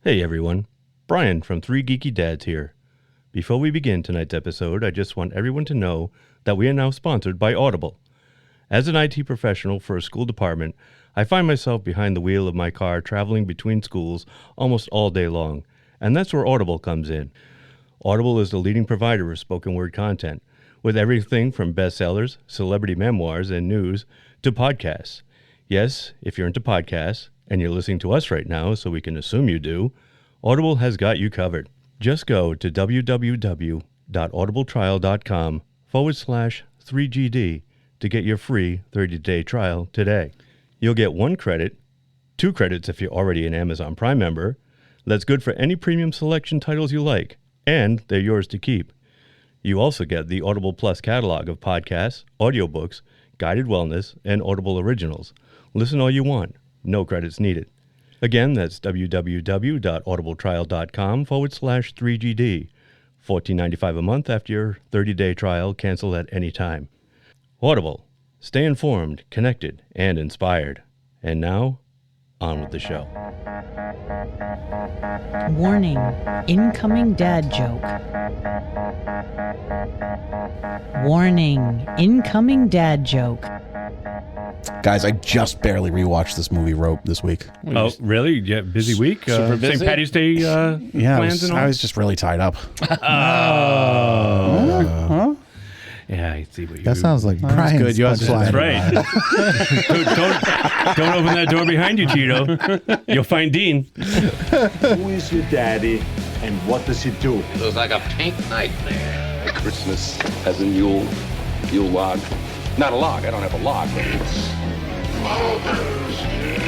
Hey everyone, Brian from Three Geeky Dads here. Before we begin tonight's episode, I just want everyone to know that we are now sponsored by Audible. As an IT professional for a school department, I find myself behind the wheel of my car traveling between schools almost all day long, and that's where Audible comes in. Audible is the leading provider of spoken word content, with everything from bestsellers, celebrity memoirs, and news to podcasts. Yes, if you're into podcasts, and you're listening to us right now, so we can assume you do, Audible has got you covered. Just go to www.audibletrial.com/3GD to get your free 30-day trial today. You'll get 1 credit, 2 credits if you're already an Amazon Prime member. That's good for any premium selection titles you like, and they're yours to keep. You also get the Audible Plus catalog of podcasts, audiobooks, guided wellness, and Audible originals. Listen all you want. No credits needed. Again, that's www.audibletrial.com/3GD. $14.95 a month after your 30-day trial. Cancel at any time. Audible. Stay informed, connected, and inspired. And now, on with the show. Warning, incoming dad joke. Warning, incoming dad joke. Guys, I just barely rewatched this movie Rope this week. Oh, really? Yeah, busy week? Super busy? St. Patty's Day plans and all? I was just really tied up. Oh. Yeah, I see what you That sounds like Brian's good. You punchline. That's right. don't open that door behind you, Cheeto. You'll find Dean. Who is your daddy and what does he do? It was like a pink nightmare. Christmas has a Yule log. Not a log. I don't have a log. Mother's Day.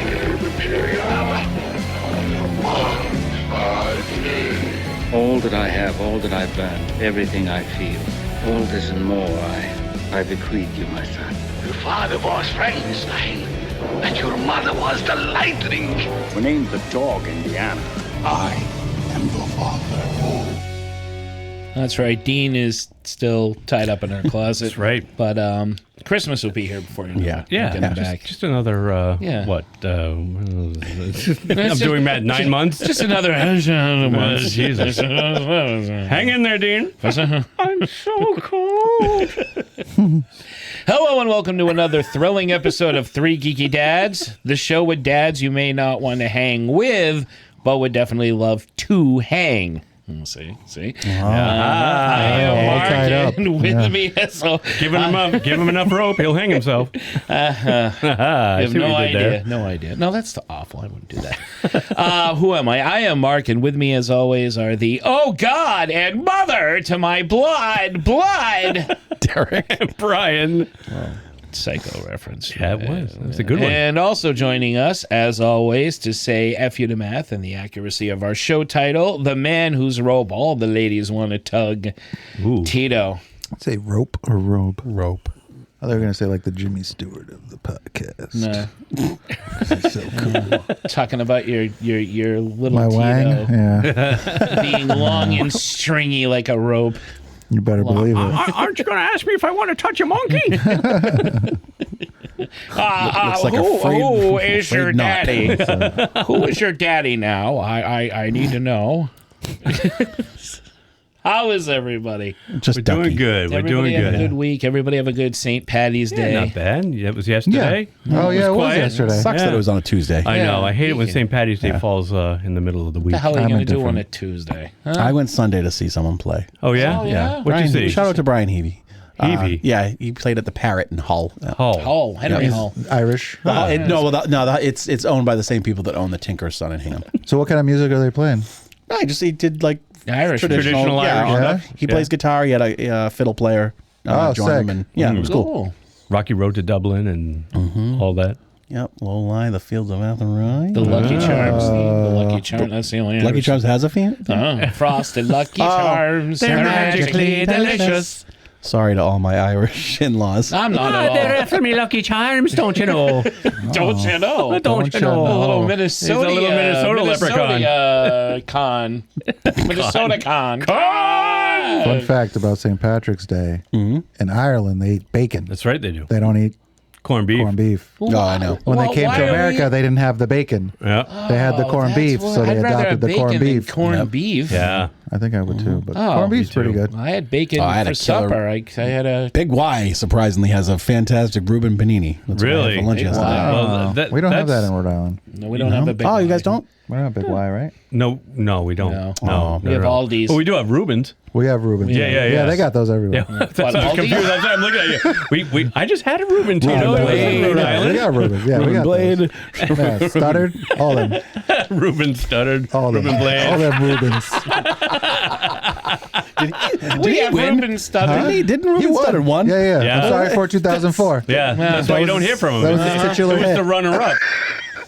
All that I have, all that I've done, everything I feel, all this and more I bequeath you, my son. Your father was Frankenstein, and your mother was the lightning. We named the dog Indiana. I am your father. That's right. Dean is still tied up in her closet. That's right. But Christmas will be here before you know it. Yeah, We'll get him back. just another, what? I'm doing that 9 months? Just another month. Jesus. Hang in there, Dean. I'm so cold. Hello and welcome to another thrilling episode of Three Geeky Dads, the show with dads you may not want to hang with, but would definitely love to hang. See? I am all Marc, tied up. and with me, so Give him enough rope, he'll hang himself. I have no idea. No, that's awful. I wouldn't do that. Who am I? I am Marc, and with me, as always, are the God and mother to my blood, Derek. And Brian. Psycho reference. Yeah, it was. That's a good one. And also joining us, as always, to say F you to math and the accuracy of our show title, the man whose rope all the ladies want to tug, Ooh. Tito. Say rope or robe? Rope. Oh, they're going to say like the Jimmy Stewart of the podcast. No. That's so cool. Talking about your little My Tito wang? Yeah. being long and stringy like a rope. You better believe it. Aren't you going to ask me if I want to touch a monkey? Looks like who is your afraid not. daddy? Who is your daddy now? I need to know. How is everybody? Just We're doing good. We're Everybody doing have good. a good week. Everybody have a good St. Patty's Day. Not bad. Yeah, it was yesterday. Oh, yeah, it was quiet. yesterday. Sucks that it was on a Tuesday. I know. I hate it when Yeah. St. Patty's Day falls in the middle of the week. What the hell are you I'm going to do indifferent. on a Tuesday? Huh? I went Sunday to see someone play. Oh, yeah? Oh, yeah? What'd you see? Shout out to Brian Heavey. Heavey? Yeah, he played at the Parrot in Hull. Hull, Henry Yeah. Hull. Irish. It's owned by the same people that own the Tinker's Son in Hingham. So what kind of music are they playing? No, he did like Irish. Traditional yeah, Irish stuff. He plays guitar. He had a fiddle player. Oh, join sick. him, and it was cool. Rocky Road to Dublin and all that. Yep, Lowlie, the Fields of Athenry. The Lucky Charms. The Lucky Charms. That's the only Lucky Irish. Charms has a fan. Frosted Lucky Charms. They're magically delicious. Sorry to all my Irish in-laws. I'm not at all. They're after me Lucky Charms, don't you know? Don't you know? Don't you know? A little Minnesota. He's a little Minnesota leprechaun. Con. Minnesota con. Fun fact about St. Patrick's Day. In Ireland, they eat bacon. That's right, they do. They don't eat Corned beef. Corned beef. Oh, I know. When they came to America, they didn't have the bacon. Yeah. They had the corned beef, so they I'd rather adopted have the bacon corned than beef. Corned beef. Yeah. I think I would too, but Oh, corned beef's me pretty too. good. I had bacon I had for a killer- supper. I had a Big Y, surprisingly, has a fantastic Reuben panini. That's what I had Really? for lunch Big yesterday. Y. Well, We don't have that that's- in Rhode Island. no. We don't have a big. Oh, you Y. guys don't? We don't have Big Y, right? No, we don't. No. No. We have Aldi's. Well, we do have Reuben's. We have Reuben. Yeah, yeah, yeah. they got those everywhere. Yeah. That's What, I was Aldi? confused. I'm looking at you. I just had a Reuben too. Reuben No, it was Blade. in Rhode Yeah, we Island. got Reuben. Yeah, we got Blade. those. Yeah, stuttered, all them, Reuben stuttered. all them, Reuben Blade. all them Reubens. We have Reuben stutter. Didn't Reuben He won. stutter one? Yeah. Yeah. I'm sorry for 2004. Yeah, that's why you don't hear from him. that was his titular It was hit. the runner-up.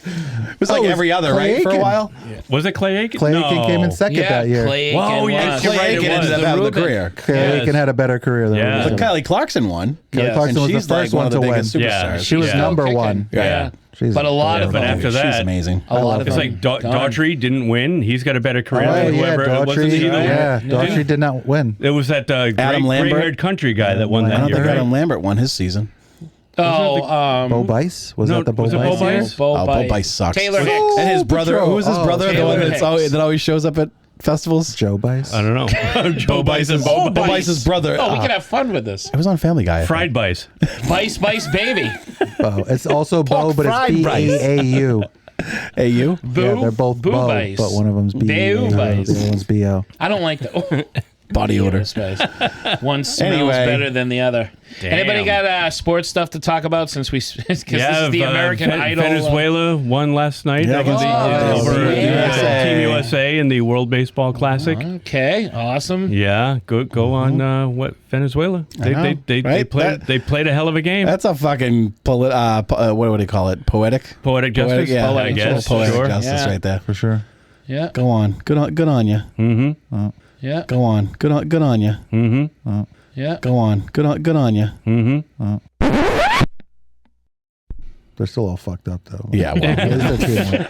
It was like Oh, it was every other, Clay right? For a Aiken. while? Was it Clay Aiken? Clay no. Aiken came in second Yeah, that year. Clay Aiken Whoa, yeah, was. you're Clay right, it Aiken was. ended up The having the Reuben. career. Clay Yes. Aiken had a better career than Yeah. Reuben. But Kelly Clarkson won. Kelly Yes. Clarkson And was the she's like first one one of the to win. biggest superstars. Yeah. She was Yeah. number Kicking. one. Yeah. She's But a lot of But them. after She's that, amazing. I love it's her. like Daughtry didn't win. He's got a better career Oh, than yeah, whoever. Wasn't he Daughtry. the winner? Yeah, Daughtry did not win. It was that Lambert. gray-haired country guy that won I that don't year. think right? Adam Lambert won his season. Oh, Bo Bice? Was no, that the Bo was it Bo Bice year? Bice? Bo Bice sucks. Taylor Hicks. And his brother, Patrol. who's his Oh, brother? The Taylor one Hicks. that always shows up at festivals? Joe Bice? I don't know. Joe Bice and Bo Bo Bice. Bice's brother. Oh, we can have fun with this. It was on Family Guy. I think. Fried Bice. Bice, baby. Bo. It's also Bo, but it's fried Bice. B-A-A-U. Hey, you? Boo. Yeah, they're both Boo Bo, Bice. but one of them's B-A-U. Boo Bice. The other one's B-O. I don't like the Body odor. Spice. One smells Anyway. better than the other. Damn. Anybody got sports stuff to talk about since because this is the American Idol? Venezuela won last night Yeah, against against over USA. Team USA in the World Baseball Classic. Okay, awesome. Yeah, go on. What Venezuela? They know, right? they played a hell of a game. That's a fucking what would he call it? Poetic Justice. yeah. I guess. Poetic Sure. justice Yeah. right there. For sure. Yeah, Go on. Good on you. Mm-hmm. yeah, Go on. Good on you. Mm-hmm. yeah. Go on. Good on you. Mm-hmm. They're still all fucked up, though. Yeah, well. At least they're teamwork.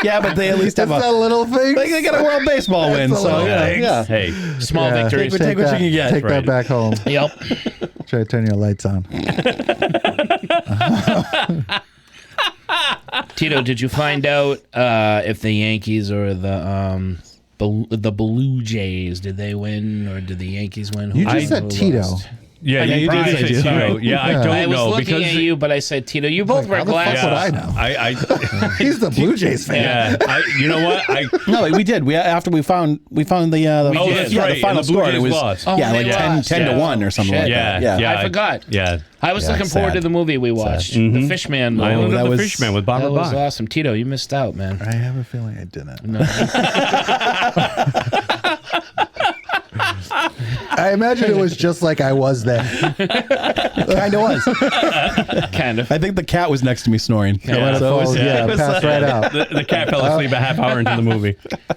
Yeah, but they at least have That's that little thing. they got a World Baseball win. That's a So little yeah. Hey, Small Yeah. victories. Take what you can get. Take Right. that back home. Yep. Try to turn your lights on. Tito, did you find out if the Yankees or the Blue Jays, did they win or did the Yankees win? You just said Tito. yeah, I mean, you Brian, did say sorry. Tito. Yeah, I don't I was know looking because at you, but I said Tito. You both wear how the fuck glasses. would I know? I He's the Blue Jays fan. yeah. You know what? No, we did. After we found the Oh, that's yeah, right. the final And the Blue score. And it Jays was lost. Oh, yeah, they like lost. 10 Yeah. to 1 or something Shit. like Yeah, that. Yeah. yeah. I forgot. Yeah. I was looking forward sad. to the movie we watched, The Fishman movie. Island that of the was- Fishman with That Barbara was Bach. awesome. Tito, you missed out, man. I have a feeling I didn't. I imagine it was just like I was there. Kind of was. Kind of. I think the cat was next to me snoring. Yeah. So it was- Yeah, passed right out. The cat fell asleep a half hour into the movie.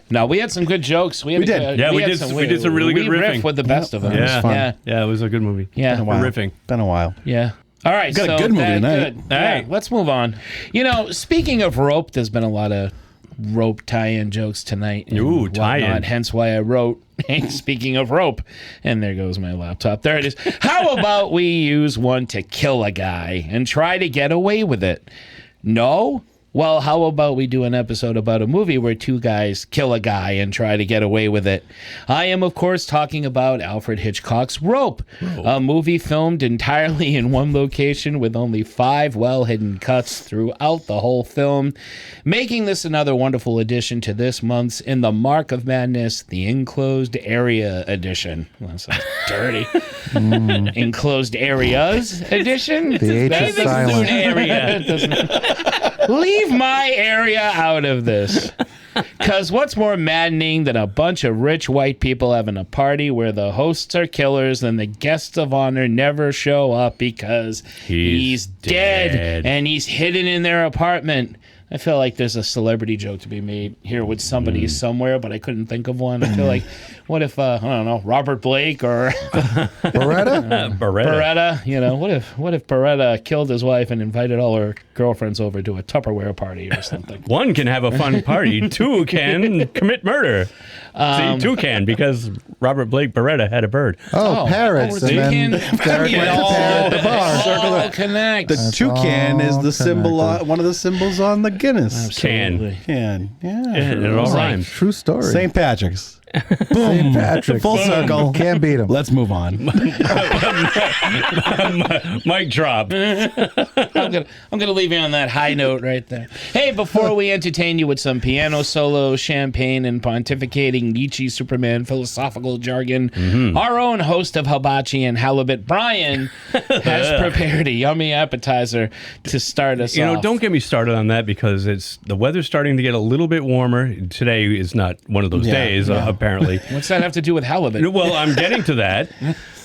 No, we had some good jokes. We did. Yeah, we had did some really good we riffing. riffed with the best of them. Yeah. fun. Yeah. Yeah, it was a good movie. Yeah. Wow. Riffing. Been a while. Yeah. All right. Got a so good movie that- tonight. Good. All Yeah, right. let's move on. You know, speaking of rope, there's been a lot of rope tie-in jokes tonight. and Ooh, whatnot, tie-in. Hence why I wrote, speaking of rope, and there goes my laptop. There it is. How about we use one to kill a guy and try to get away with it? No? Well, how about we do an episode about a movie where two guys kill a guy and try to get away with it? I am, of course, talking about Alfred Hitchcock's Rope, a movie filmed entirely in one location with only 5 well-hidden cuts throughout the whole film, making this another wonderful addition to this month's In the Mark of Madness, the Enclosed Area Edition. Well, that sounds dirty. Enclosed Areas Edition? The H That is doesn't silent. do an area. It doesn't- Leave my area out of this. Because what's more maddening than a bunch of rich white people having a party where the hosts are killers and the guests of honor never show up because he's dead and he's hidden in their apartment? I feel like there's a celebrity joke to be made here with somebody somewhere, but I couldn't think of one. I feel like, what if, I don't know, Robert Blake or Beretta? Beretta. Beretta, you know, what if Beretta killed his wife and invited all her girlfriends over to a Tupperware party or something. One can have a fun party. Two can commit murder. See, two can because Robert Blake Beretta had a bird. Parrots. Oh, And then Derek went to parrot at the bar. All connects. The toucan is the symbol, one of the symbols on the Guinness. Can. Can. Yeah. It all rhymes. True story. St. Patrick's. St. Patrick's. Full circle. Can't beat him. Let's move on. Mic drop. I'm gonna leave you on that high note right there. Hey, before we entertain you with some piano solo, champagne, and pontificating Nietzsche Superman philosophical jargon, our own host of hibachi and halibut, Brian, has prepared a yummy appetizer to start us off. Don't get me started on that because the weather's starting to get a little bit warmer. Today is not one of those days, apparently. What's that have to do with halibut? Well, I'm getting to that.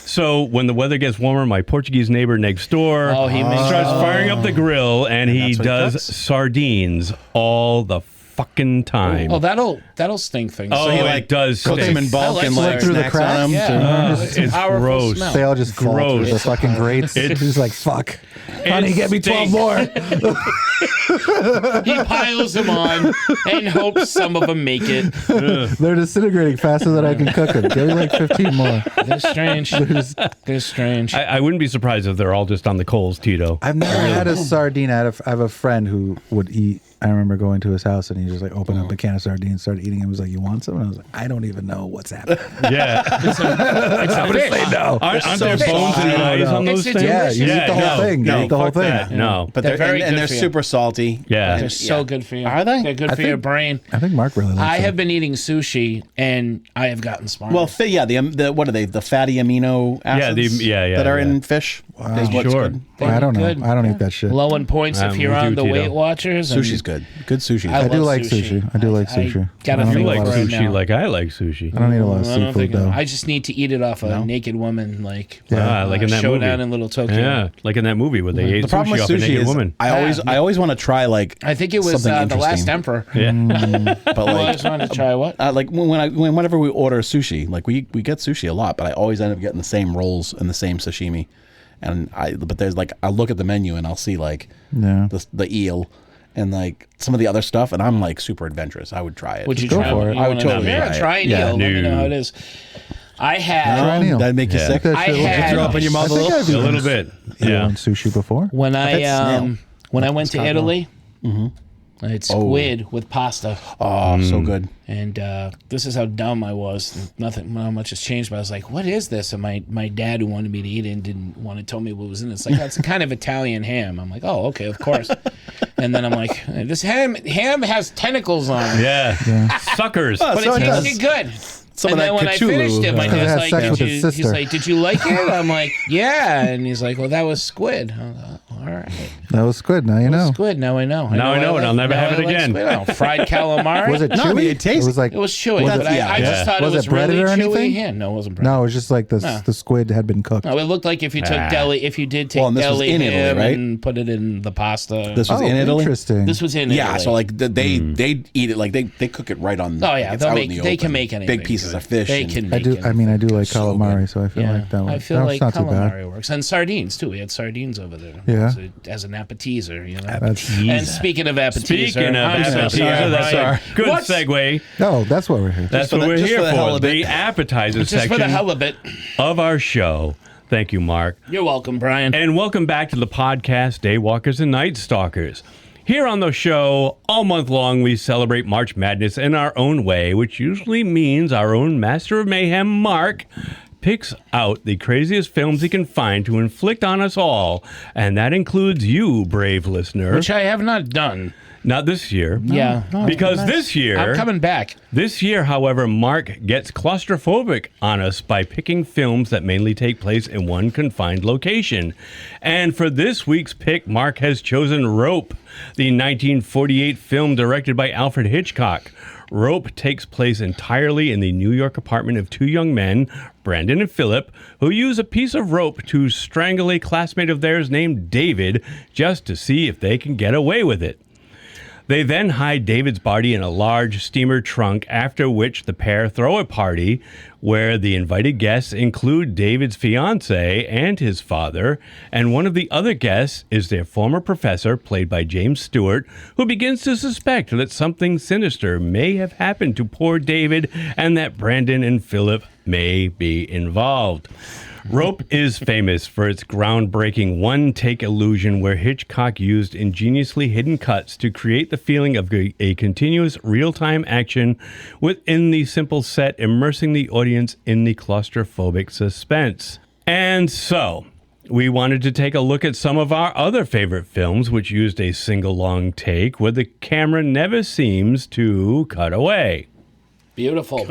So when the weather gets warmer, my Portuguese neighbor next door starts firing up the grill, and he does sardines all the fucking time. Oh, that'll stink things. Oh, it does Cook them in bulk and Slip through the cracks. It's gross. smell. They all just fall through Gross. the fucking grates. It's just like, fuck. Honey, get me 12 more. He piles them on and hopes some of them make it. They're disintegrating faster than I can cook them. Give me like 15 more. They're strange. They're strange. I wouldn't be surprised if they're all just on the coals, Tito. I've never had a sardine. I have a friend who would eat. I remember going to his house and he just like opened up a can of sardines, started eating it. He was like, "You want some?" And I was like, "I don't even know what's happening." Yeah. I'm gonna say no. Aren't there bones and eyes on those It's a things? Yeah, you eat the whole thing. You eat the whole fuck thing. that. No. But They're very good they're for you. super salty. Yeah. They're so good for you. Are they? They're good I for your think- brain. I think Mark really likes I them. have been eating sushi and I have gotten smarter. Well, the what are they? The fatty amino acids that are in fish. Is what's Sure. good. I don't know. Good. I don't eat that shit. Low in points if you're we on do, the Tito. Weight Watchers. and Sushi's good. Good sushi. I I do love like sushi. I do like sushi. gotta I don't You eat a like lot of right sushi now. like I like sushi. I don't eat a lot of I don't seafood think though. I just need to eat it off a naked woman, like Like in that Showdown movie. in Little Tokyo. Yeah, like in that movie where they ate The problem sushi with off a sushi naked is woman. I always want to try like I think it was something The Last interesting. Emperor. Yeah. But I like always wanted to try what? like whenever we order sushi, like we get sushi a lot, but I always end up getting the same rolls and the same sashimi. And but there's like I look at the menu and I'll see like the eel and like some of the other stuff, and I'm like super adventurous. I would try it. Would you Go try for it? it. I would totally try it. try an Yeah. eel. Let me know how it is. I had Try an eel. That'd make you Yeah. sick. That I shit will had- throw up in your mouth I think I've A eaten little bit. eel Yeah. and sushi before. when I snail. went to Italy. I had squid with pasta. Oh, so good. And this is how dumb I was. Not much has changed, but I was like, what is this? And my dad, who wanted me to eat it and didn't want to tell me what was in it, it's like, that's a kind of Italian ham. I'm like, oh, okay, of course. And then I'm like, this ham has tentacles on it. Yeah. Suckers. But So it it does. tasted good. Some And of then that when I Cthulhu. finished it, my Because it dad's has like, sex with his he's sister. like, did you like it? I'm like, yeah. And he's like, well, that was squid. I was like, all right. That was squid. Now you know. Squid, now I know. Now I know, and I'll never have it again. Fried calamari. Was it chewy? No, I mean, it tastes- was like It was chewy, Well, but that's- I yeah. just thought Was it was it breaded really or chewy. anything? Yeah, no, it wasn't breaded. no, it was just like the squid had been cooked. No, it looked like if you took if you did take Well, and this was deli in Italy, ham right? and put it in the pasta. This was in Italy. Interesting. This was in Yeah, Italy. so like they eat it like they cook it right on. Oh, yeah, it's they'll out make- in the they can open. make anything big pieces good. of fish. They and- can I make do. anything. I mean, I do like So calamari, good. so I feel like that one. I feel that like was not too bad. calamari works, and sardines too. We had sardines over there. Yeah. as an appetizer, you know. That's And speaking of appetizer, Speaking of I'm so appetizer, sorry, that's Brian. a good What's- segue. no. That's what we're here. That's for what the- we're just here for the hell for. of it. The appetizer Just for section the hell of it. of our show. Thank you, Mark. You're welcome, Brian. And welcome back to the podcast, Daywalkers and Night Stalkers. Here on the show, all month long, we celebrate March Madness in our own way, which usually means our own master of mayhem, Mark, picks out the craziest films he can find to inflict on us all, and that includes you, brave listener. Which I have not done. Not this year. Yeah. Because this year... I'm coming back. This year, however, Mark gets claustrophobic on us by picking films that mainly take place in one confined location. And for this week's pick, Mark has chosen Rope, the 1948 film directed by Alfred Hitchcock. Rope takes place entirely in the New York apartment of two young men, Brandon and Phillip, who use a piece of rope to strangle a classmate of theirs named David just to see if they can get away with it. They then hide David's body in a large steamer trunk, after which the pair throw a party where the invited guests include David's fiancée and his father, and one of the other guests is their former professor, played by James Stewart, who begins to suspect that something sinister may have happened to poor David and that Brandon and Phillip may be involved. Rope is famous for its groundbreaking one-take illusion where Hitchcock used ingeniously hidden cuts to create the feeling of a continuous real-time action within the simple set, immersing the audience in the claustrophobic suspense. And so, we wanted to take a look at some of our other favorite films which used a single long take where the camera never seems to cut away. Beautiful.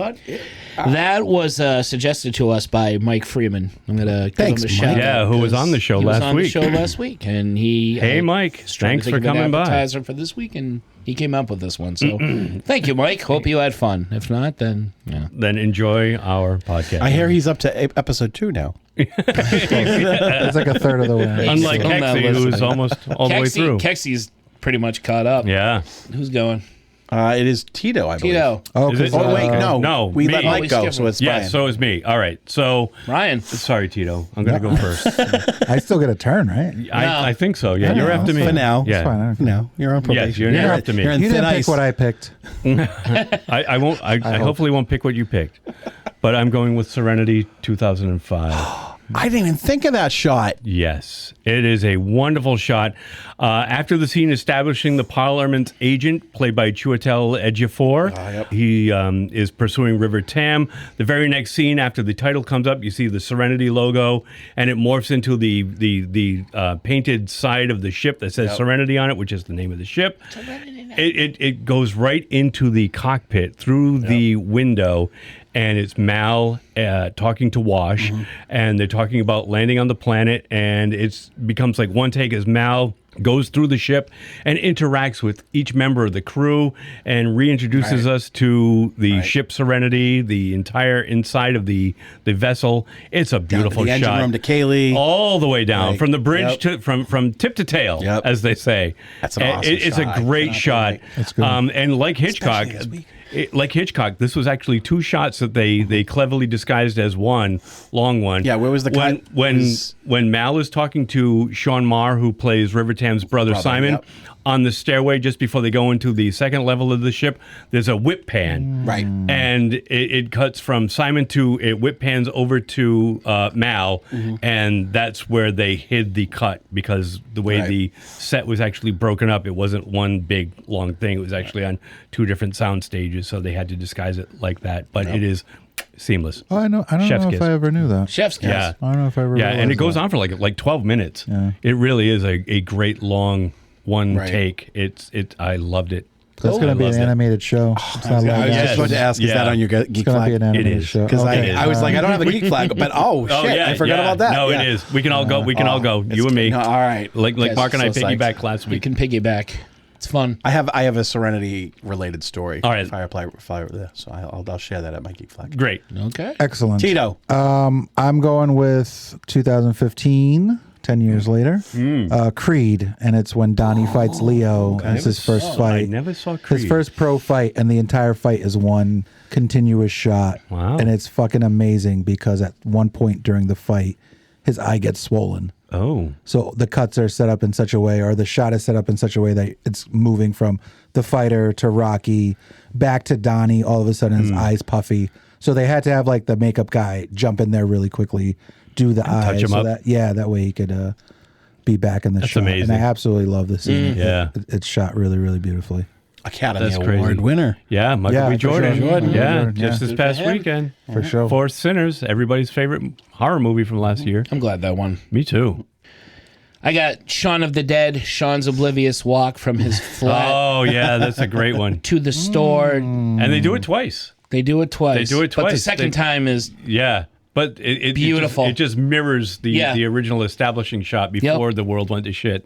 That was suggested to us by Mike Freeman. I'm going to give him a shout out. Yeah, who was on the show last week. And he... Hey, Mike. Thanks for coming by. Appetizer for this week, and he came up with this one. So thank you, Mike. Hope you had fun. If not, then... Yeah. Then enjoy our podcast. I hear he's up to episode 2 now. It's like a third of the way. Unlike Kexi, who's almost all the way through. Kexi's pretty much caught up. Yeah. Who's going? It is Tito, I believe. Tito. Oh, wait, no. We me. let Mike go, so it's Brian. Yeah, so is me. All right, so... Ryan. Sorry, Tito. I'm going to go first. I still get a turn, right? I think so. Yeah, you're after me. For now. Yeah. It's fine. No, you're on probation. Yes, you're after me. You're in You thin didn't ice. pick what I picked. I won't. I hopefully won't pick what you picked. But I'm going with Serenity 2005. I didn't even think of that shot. Yes, it is a wonderful shot. After the scene establishing the Parliament's agent, played by Chiwetel Ejiofor, he is pursuing River Tam. The very next scene, after the title comes up, you see the Serenity logo, and it morphs into the painted side of the ship that says Serenity on it, which is the name of the ship. It goes right into the cockpit through the window. And it's Mal talking to Wash, and they're talking about landing on the planet, and it becomes like one take as Mal goes through the ship and interacts with each member of the crew and reintroduces us to the ship Serenity, the entire inside of the vessel. It's a beautiful the shot. engine room to Kaylee. All the way down, from the bridge to from tip to tail, as they say. That's an awesome It's shot. a great shot. That's good. And like Hitchcock... like Hitchcock, this was actually 2 shots that they cleverly disguised as one long one. Yeah, where was the cut? When Mal is talking to Sean Marr, who plays River Tam's brother Simon, on the stairway just before they go into the second level of the ship, there's a whip pan. Right. And it cuts from Simon to, it whip pans over to Mal, and that's where they hid the cut, because the way the set was actually broken up, it wasn't one big long thing. It was actually on 2 different sound stages, so they had to disguise it like that. But it is seamless. Oh, I don't know if I ever knew that. Chef's kiss. Yeah. I don't know if I ever Yeah, and it realized goes that. on for like 12 minutes. Yeah. It really is a great long one take. I loved it. That's going to be an animated show. It's not I was live just action. about to ask, is that on your geek It's going to be flag? an animated is. show. Because Okay. I was like, I don't have a geek flag, but I forgot about that. No, it is. We can all go. We can all go. You and me. No, all right. Like Guys, Mark and I so piggybacked psyched. last We week. can piggyback. It's fun. I have a Serenity related story. All right. So I'll share that at my geek flag. Great. Okay. Excellent. Tito. I'm going with 2015, 10 years later. Creed, and it's when Donnie fights Leo. And it's his first I fight. never saw Creed. His first pro fight, and the entire fight is one continuous shot. Wow. And it's fucking amazing because at one point during the fight, his eye gets swollen. Oh. So the cuts are set up in such a way, or the shot is set up in such a way that it's moving from the fighter to Rocky back to Donnie. All of a sudden, his eyes puffy. So they had to have like the makeup guy jump in there really quickly, do the eyes, touch him up. that way he could be back in the shot. amazing. And I absolutely love the scene. Yeah. It's shot really, really beautifully. Academy That's Award crazy. winner. Yeah, Michael Yeah, B. for Jordan. sure. Jordan. Yeah, Jordan, just yeah. this past weekend. For sure. For Sinners, everybody's favorite horror movie from last year. I'm glad that won. Me too. I got Shaun of the Dead, Sean's oblivious walk from his flat Oh, yeah, that's a great one. to the store. And they do it twice. They do it twice. They do it But the twice. second time is Yeah. But it Beautiful. It just mirrors the Yeah. original establishing shot before the world went to shit.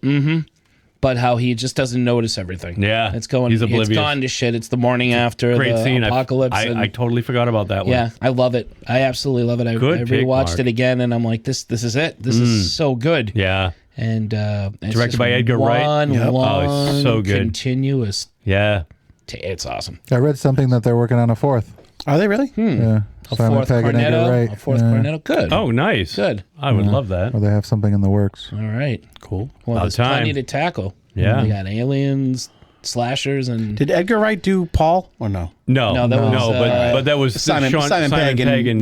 but how he just doesn't notice everything. Yeah. It's going. He's oblivious. It's gone to shit. It's the morning after Great the scene. apocalypse. and- I totally forgot about that one. yeah, I love it. I absolutely love it. I Good pick, rewatched Mark. it again, and I'm like, this is it. This is so good. Yeah. And it's Directed just by Edgar Wright. One Yep. long, Oh, it's so good. continuous. Yeah. It's awesome. I read something that they're working on a fourth. Are they really? Yeah. A Simon fourth Pegg and Edgar Cornetto. Wright. A fourth Yeah. Cornetto. Good. Oh, nice. Good. I would love that. Or they have something in the works. All right. Cool. Well, About there's time. plenty to tackle. Yeah. We got aliens, slashers, and Did Edgar Wright do Paul or no? No, that was, but that was Simon Pegg and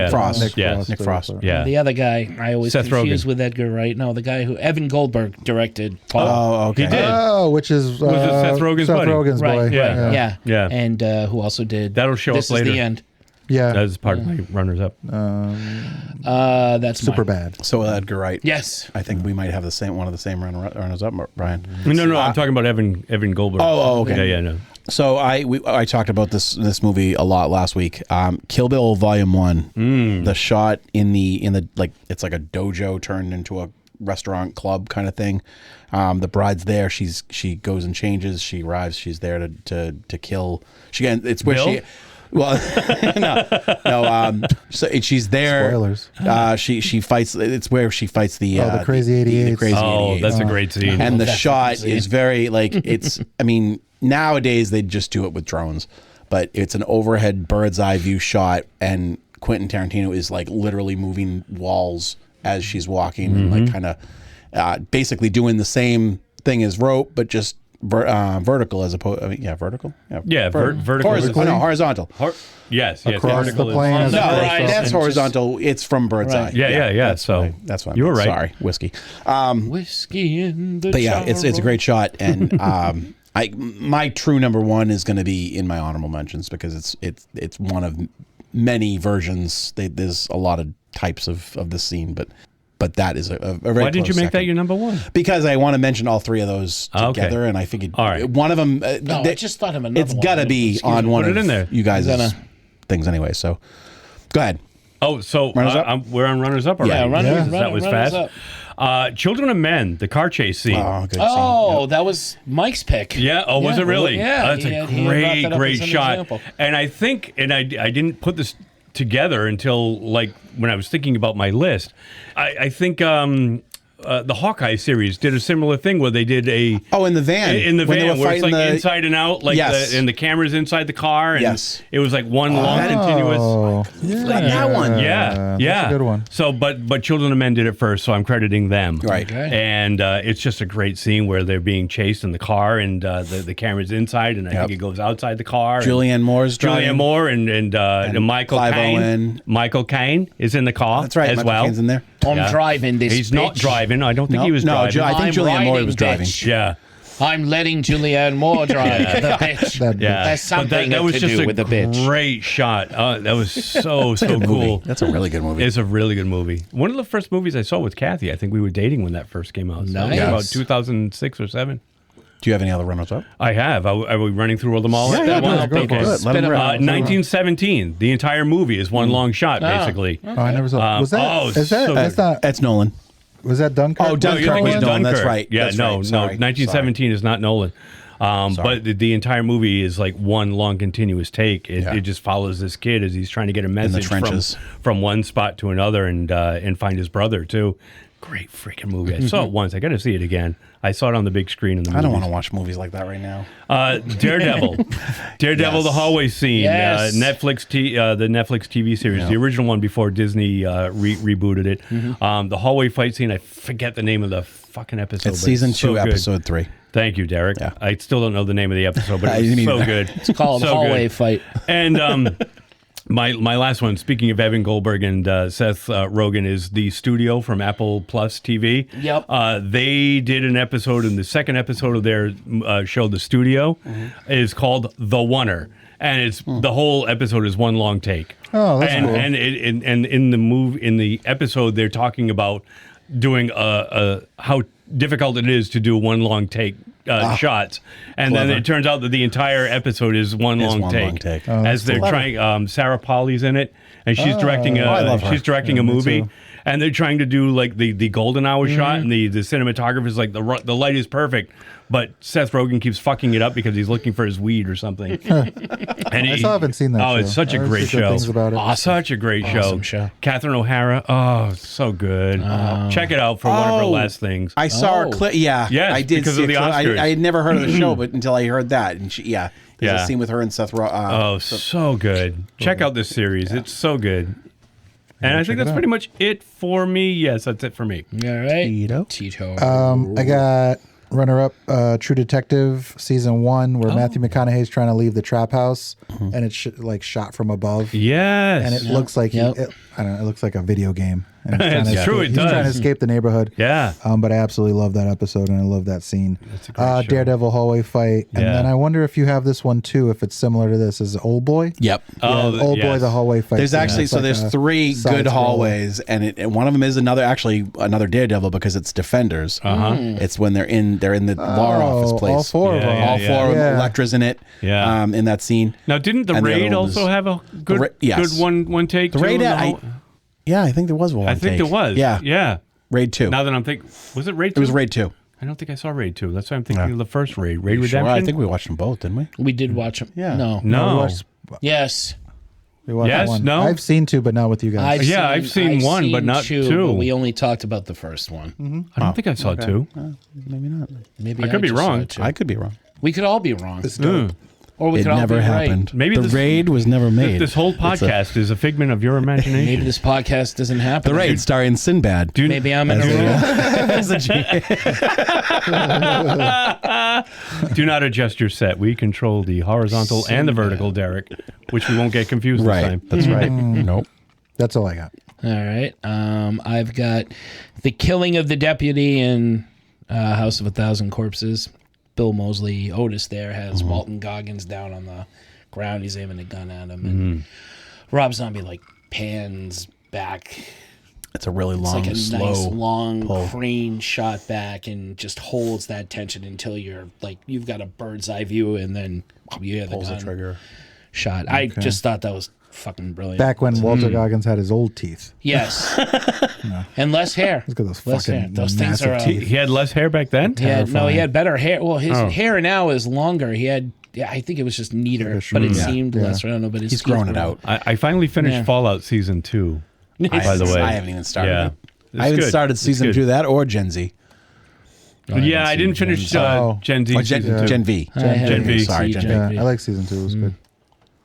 Frost. Nick Frost. Nick Frost. Yeah. the other guy I always Seth confuse Rogen. with Edgar Wright. No, the guy who Evan Goldberg directed Paul. Oh, okay. He did. Oh, which is Was it Seth Rogen's buddy? Rogen's right. boy. Yeah. Yeah. Yeah. And who also did That'll show This up later. Is the End. Yeah. That is part of my runners-up. That's Super mine. bad. So Edgar Wright. Yes. I think we might have the same one of the same runners up, Brian. No, I'm talking about Evan Goldberg. Oh, okay. Yeah, no. So I talked about this movie a lot last week. Kill Bill Volume 1. The shot in the like it's like a dojo turned into a restaurant club kind of thing. The bride's there. She goes and changes. She arrives. She's there to kill. It's where Bill? she. Well, no. So she's there. Spoilers. She fights. It's where she fights the the Crazy 88s. The Crazy Oh, 88s. that's a great scene. And the shot is very like it's. I mean, nowadays they just do it with drones, but it's an overhead bird's eye view shot, and Quentin Tarantino is like literally moving walls as she's walking, and like kind of basically doing the same thing as rope, but just vertical as opposed. I mean, vertical. Yeah, vertical. Horizontal. Yes. Across vertical the is- plane. No, as opposed to- that's horizontal. It's from bird's eye. Yeah. So That's what you were right. Sorry, whiskey. Whiskey in the But yeah, it's a jar. great shot, and my true number one is going to be in my honorable mentions because it's one of many versions. There's a lot of types of this scene, but that is a very. Why didn't you close make that second. your number one? Because I want to mention all three of those Okay. together, and I figured All right. one of them. No, I just thought of another It's one. got to be Excuse on me. one Put of it in there. you guys' Gonna- things anyway. So, go ahead. Oh, so Runners up? we're on runners up already. Yeah, runners- That was runners fast. up. Children of Men, the car chase scene. Oh, good. Oh, that was Mike's pick. Yeah. Oh, was it really? Yeah. That's he a had brought that up great as an shot. example. And I think, I didn't put this together until like when I was thinking about my list. I think the Hawkeye series did a similar thing where they did a in the van. in the When they van were where it's like fighting the- inside and out, like Yes. and the camera's inside the car, and Yes. it was like one long continuous. Oh, that one. Yeah, that's a good one. So, but Children of Men did it first, so I'm crediting them. Right. Okay. And it's just a great scene where they're being chased in the car, and the camera's inside, and I think it goes outside the car. and Julianne Moore's driving. Julianne Moore and Michael Clive Caine. Owen. Michael Caine is in the car. That's right. as Michael well. Caine's in there. I'm driving this He's not bitch. driving. I don't think he was driving. I think I'm Julianne Moore riding, was driving. bitch. Yeah. I'm letting Julianne Moore drive the bitch. Yeah, Has something that was to just do a with the bitch. great shot. That was so cool. That's a really good movie. It's a really good movie. One of the first movies I saw with Kathy. I think we were dating when that first came out. So it was Nice. about 2006 or 7. Do you have any other runners up? I have. Are we running through all them all? at that yeah, one? go for Okay. it. Let him rip. 1917. The entire movie is one long shot, basically. Oh, I never saw. Was that? oh, Is that? so That's not. That's Nolan. Was that Dunkirk? Oh, No, Dunkirk you're was thinking Nolan. That's Dunkirk. right. Yeah, That's no, right. Sorry. 1917 is not Nolan. But the entire movie is like one long continuous take. It just follows this kid as he's trying to get a message trenches. from one spot to another and find his brother too. Great freaking movie. I saw it once. I got to see it again. I saw it on the big screen in the movie. I don't want to watch movies like that right now. Daredevil, Yes. the hallway scene, Yes. the Netflix TV series, the original one before Disney rebooted it. The hallway fight scene. I forget the name of the fucking episode. It's but season so 2, good. episode 3. Thank you, Derek. Yeah. I still don't know the name of the episode, but I it's didn't so either. good. It's called So Hallway good. Fight. And my last one, speaking of Evan Goldberg and Seth Rogen, is the studio from Apple Plus TV. Yep. They did an episode, and the second episode of their show, The Studio, is called The Oneer. And it's the whole episode is one long take. Oh, that's and, cool. And in the episode, they're talking about doing how difficult it is to do one long take shots, and then it turns out that the entire episode is one long take. Oh, as they're trying. Sarah Pauli's in it, and she's directing I love her. she's directing a movie. too. and they're trying to do like the golden hour shot, and the cinematographer's like the light is perfect, but Seth Rogen keeps fucking it up because he's looking for his weed or something. And I still haven't seen that. Oh, it's such a great show. Things about it. Awesome. Such a great show. Catherine O'Hara. Oh, so good. Check it out for one of her last things. I saw her clip. Yeah, yes, I did because see of the Oscars. I had never heard of the show, but until I heard that, and there's a scene with her and Seth Rogen. So good. Check out this series. It's so good. And I think that's pretty much it for me. Yes, that's it for me. All right. Tito. I got runner-up True Detective season 1, where Matthew McConaughey's trying to leave the trap house, and it's like shot from above. Yes, and it looks like I don't know. It looks like a video game. And it's true. He's trying to escape the neighborhood. Yeah. But I absolutely love that episode, and I love that scene. That's a great show. Daredevil hallway fight, and then I wonder if you have this one too. If it's similar to this, is Old Boy? Yep. Old Boy, the hallway fight. There's actually there's 3 good hallways, and one of them is another Daredevil because it's Defenders. It's when they're in the law office place. All 4 of them. All 4 of them. Elektra's in it. Yeah. In that scene. Now, didn't the Raid also have a good one take? The Raid. Yeah, I think there was one. I think there was. Yeah. Raid 2. Now that I'm thinking, was it Raid 2? It was Raid 2. I don't think I saw Raid 2. That's why I'm thinking of the first Raid. Raid Redemption? Sure? I think we watched them both, didn't we? We did watch them. Yeah. No. Yes. We watched one. No. I've seen 2, but not with you guys. I've seen 1, but not 2. But we only talked about the first one. I don't think I saw 2. Maybe not. Maybe I could be wrong. I could be wrong. We could all be wrong. It's dope. Or we It could all never be happened. right. Maybe the Raid was never made. This whole podcast is a figment of your imagination. Maybe this podcast doesn't happen. The Raid starring Sinbad. Maybe I'm in a room. Do not adjust your set. We control the horizontal and the vertical, Derek, which we won't get confused this time. That's right. Nope. That's all I got. All right. I've got The Killing of the Deputy in House of a Thousand Corpses. Bill Moseley, Otis there, has Walton Goggins down on the ground. He's aiming a gun at him. And Rob Zombie, like, pans back. It's a really long, it's like a slow nice, long pull. crane shot back and just holds that tension until you're, like, you've got a bird's eye view and then you hear the Pulls gun the trigger. shot. I just thought that was fucking brilliant. Back when Walter Goggins had his old teeth. Yes. And less hair. Look at those Less hair. fucking Those things massive are... teeth. He had less hair back then? he had better hair. Well, his hair now is longer. He had... Yeah, I think it was just neater, but it seemed less. I don't know, but He's grown it out. I finally finished Fallout Season 2, by the way. I haven't even started Yeah. it. I haven't started Season 2 of that or Gen Z. I didn't finish Gen Z. Gen V. Gen V. Sorry, Gen V. I like season 2. It was good.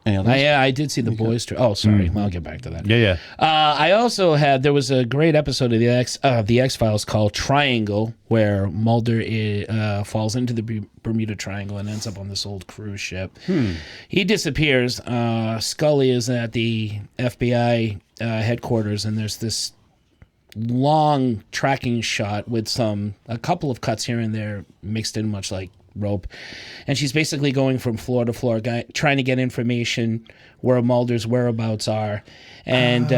I did see the boys. Oh, sorry. I'll get back to that. Yeah. I also there was a great episode of the X-Files called Triangle, where Mulder falls into the Bermuda Triangle and ends up on this old cruise ship. He disappears. Scully is at the FBI headquarters, and there's this long tracking shot with a couple of cuts here and there mixed in, much like rope, and she's basically going from floor to floor, trying to get information where Mulder's whereabouts are, and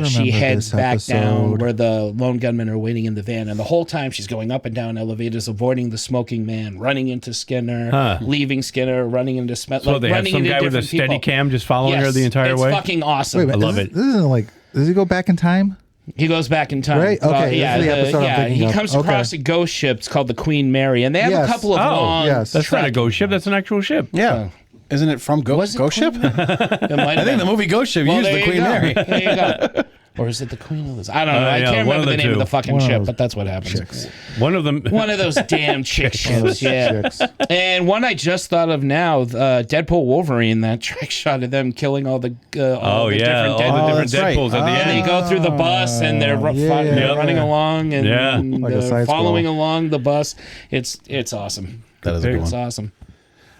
she heads back down where the lone gunmen are waiting in the van, and the whole time she's going up and down elevators, avoiding the smoking man, running into Skinner, leaving Skinner, running into So they have some guy with a steady cam just following her the entire way? It's fucking awesome. Wait, I love it. This isn't like, does he go back in time? He goes back in time. Right? Okay. Yeah, this is the episode I'm thinking he of. comes across a ghost ship. It's called the Queen Mary, and they have a couple of long. That's not a ghost ship. That's an actual ship. Yeah. Isn't it from Ghost Ship? I think the movie Ghost Ship used the Queen Mary. There you go. Or is it the Queen Elizabeth? I don't know. I can't remember the name of the fucking ship, but that's what happens. One of them. One of those damn chick ships, yeah. And one I just thought of now, Deadpool Wolverine, that track shot of them killing all the different Deadpools at the end. And they go through the bus, and they're running along, and Like they're following along the bus. It's awesome. That is a good one. It's awesome.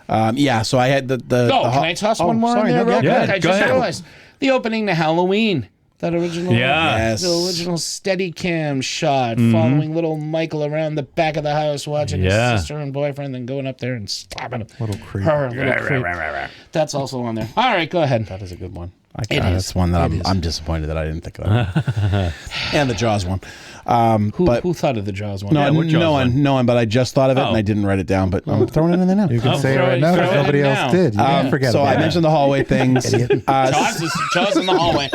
So I had the can I toss one more in there real quick? I just realized the opening to Halloween. That original, the original Steadicam shot following little Michael around the back of the house, watching his sister and boyfriend, then going up there and stabbing him. Little creep. That's also on there. All right, go ahead. That is a good one. That's one that I'm disappointed that I didn't think of. And the Jaws one. Who thought of the Jaws one? No one, but I just thought of it and I didn't write it down, but I'm throwing it in there now. You can say it right now because nobody else did. You can't forget so about I mentioned the hallway things. Jaws in the hallway.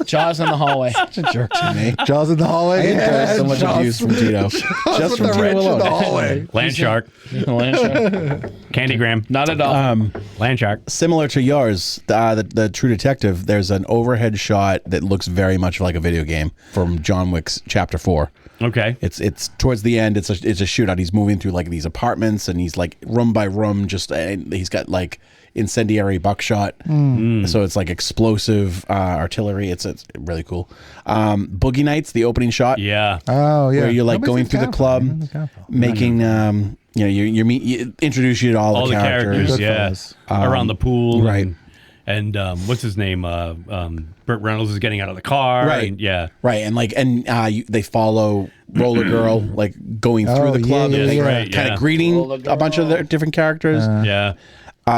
Jaws in the hallway. Such a jerk to me. Jaws in the hallway. There's so much abuse from Tito. Just from the Tito wrench in alone. the hallway. Land shark. Land shark. Candygram. Not at all. Land shark. Similar to yours, the True Detective, there's an overhead shot that looks very much like a video game from John Wick's Chapter 4. Okay. It's towards the end. It's a shootout. He's moving through like these apartments, and he's like room by room. He's got like incendiary buckshot. So it's like explosive artillery. It's really cool. Boogie Nights, the opening shot. Yeah. Oh yeah. Where you're like going through the club, making you introduce you to all the characters. Yeah. Around the pool. Right. And what's his name? Burt Reynolds is getting out of the car. Right. And, yeah. Right. And they follow Roller Girl like going through the club, kind of greeting a bunch of their different characters. Yeah.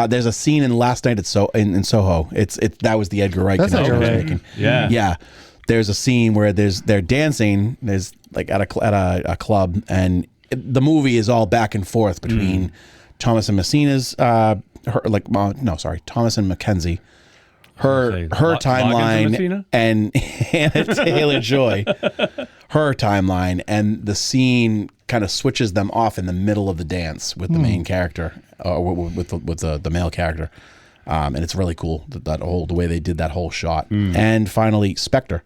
There's a scene in Last Night in Soho. That was the Edgar Wright connection I was making. Yeah. Yeah. There's a scene where they're dancing. There's like at a club, and the movie is all back and forth between Thomas and Messina's Thomas and Mackenzie, her timeline, and Anna Taylor-Joy, her timeline, and the scene kind of switches them off in the middle of the dance with the main character, with the male character, and it's really cool the way they did that whole shot. And finally, Spectre,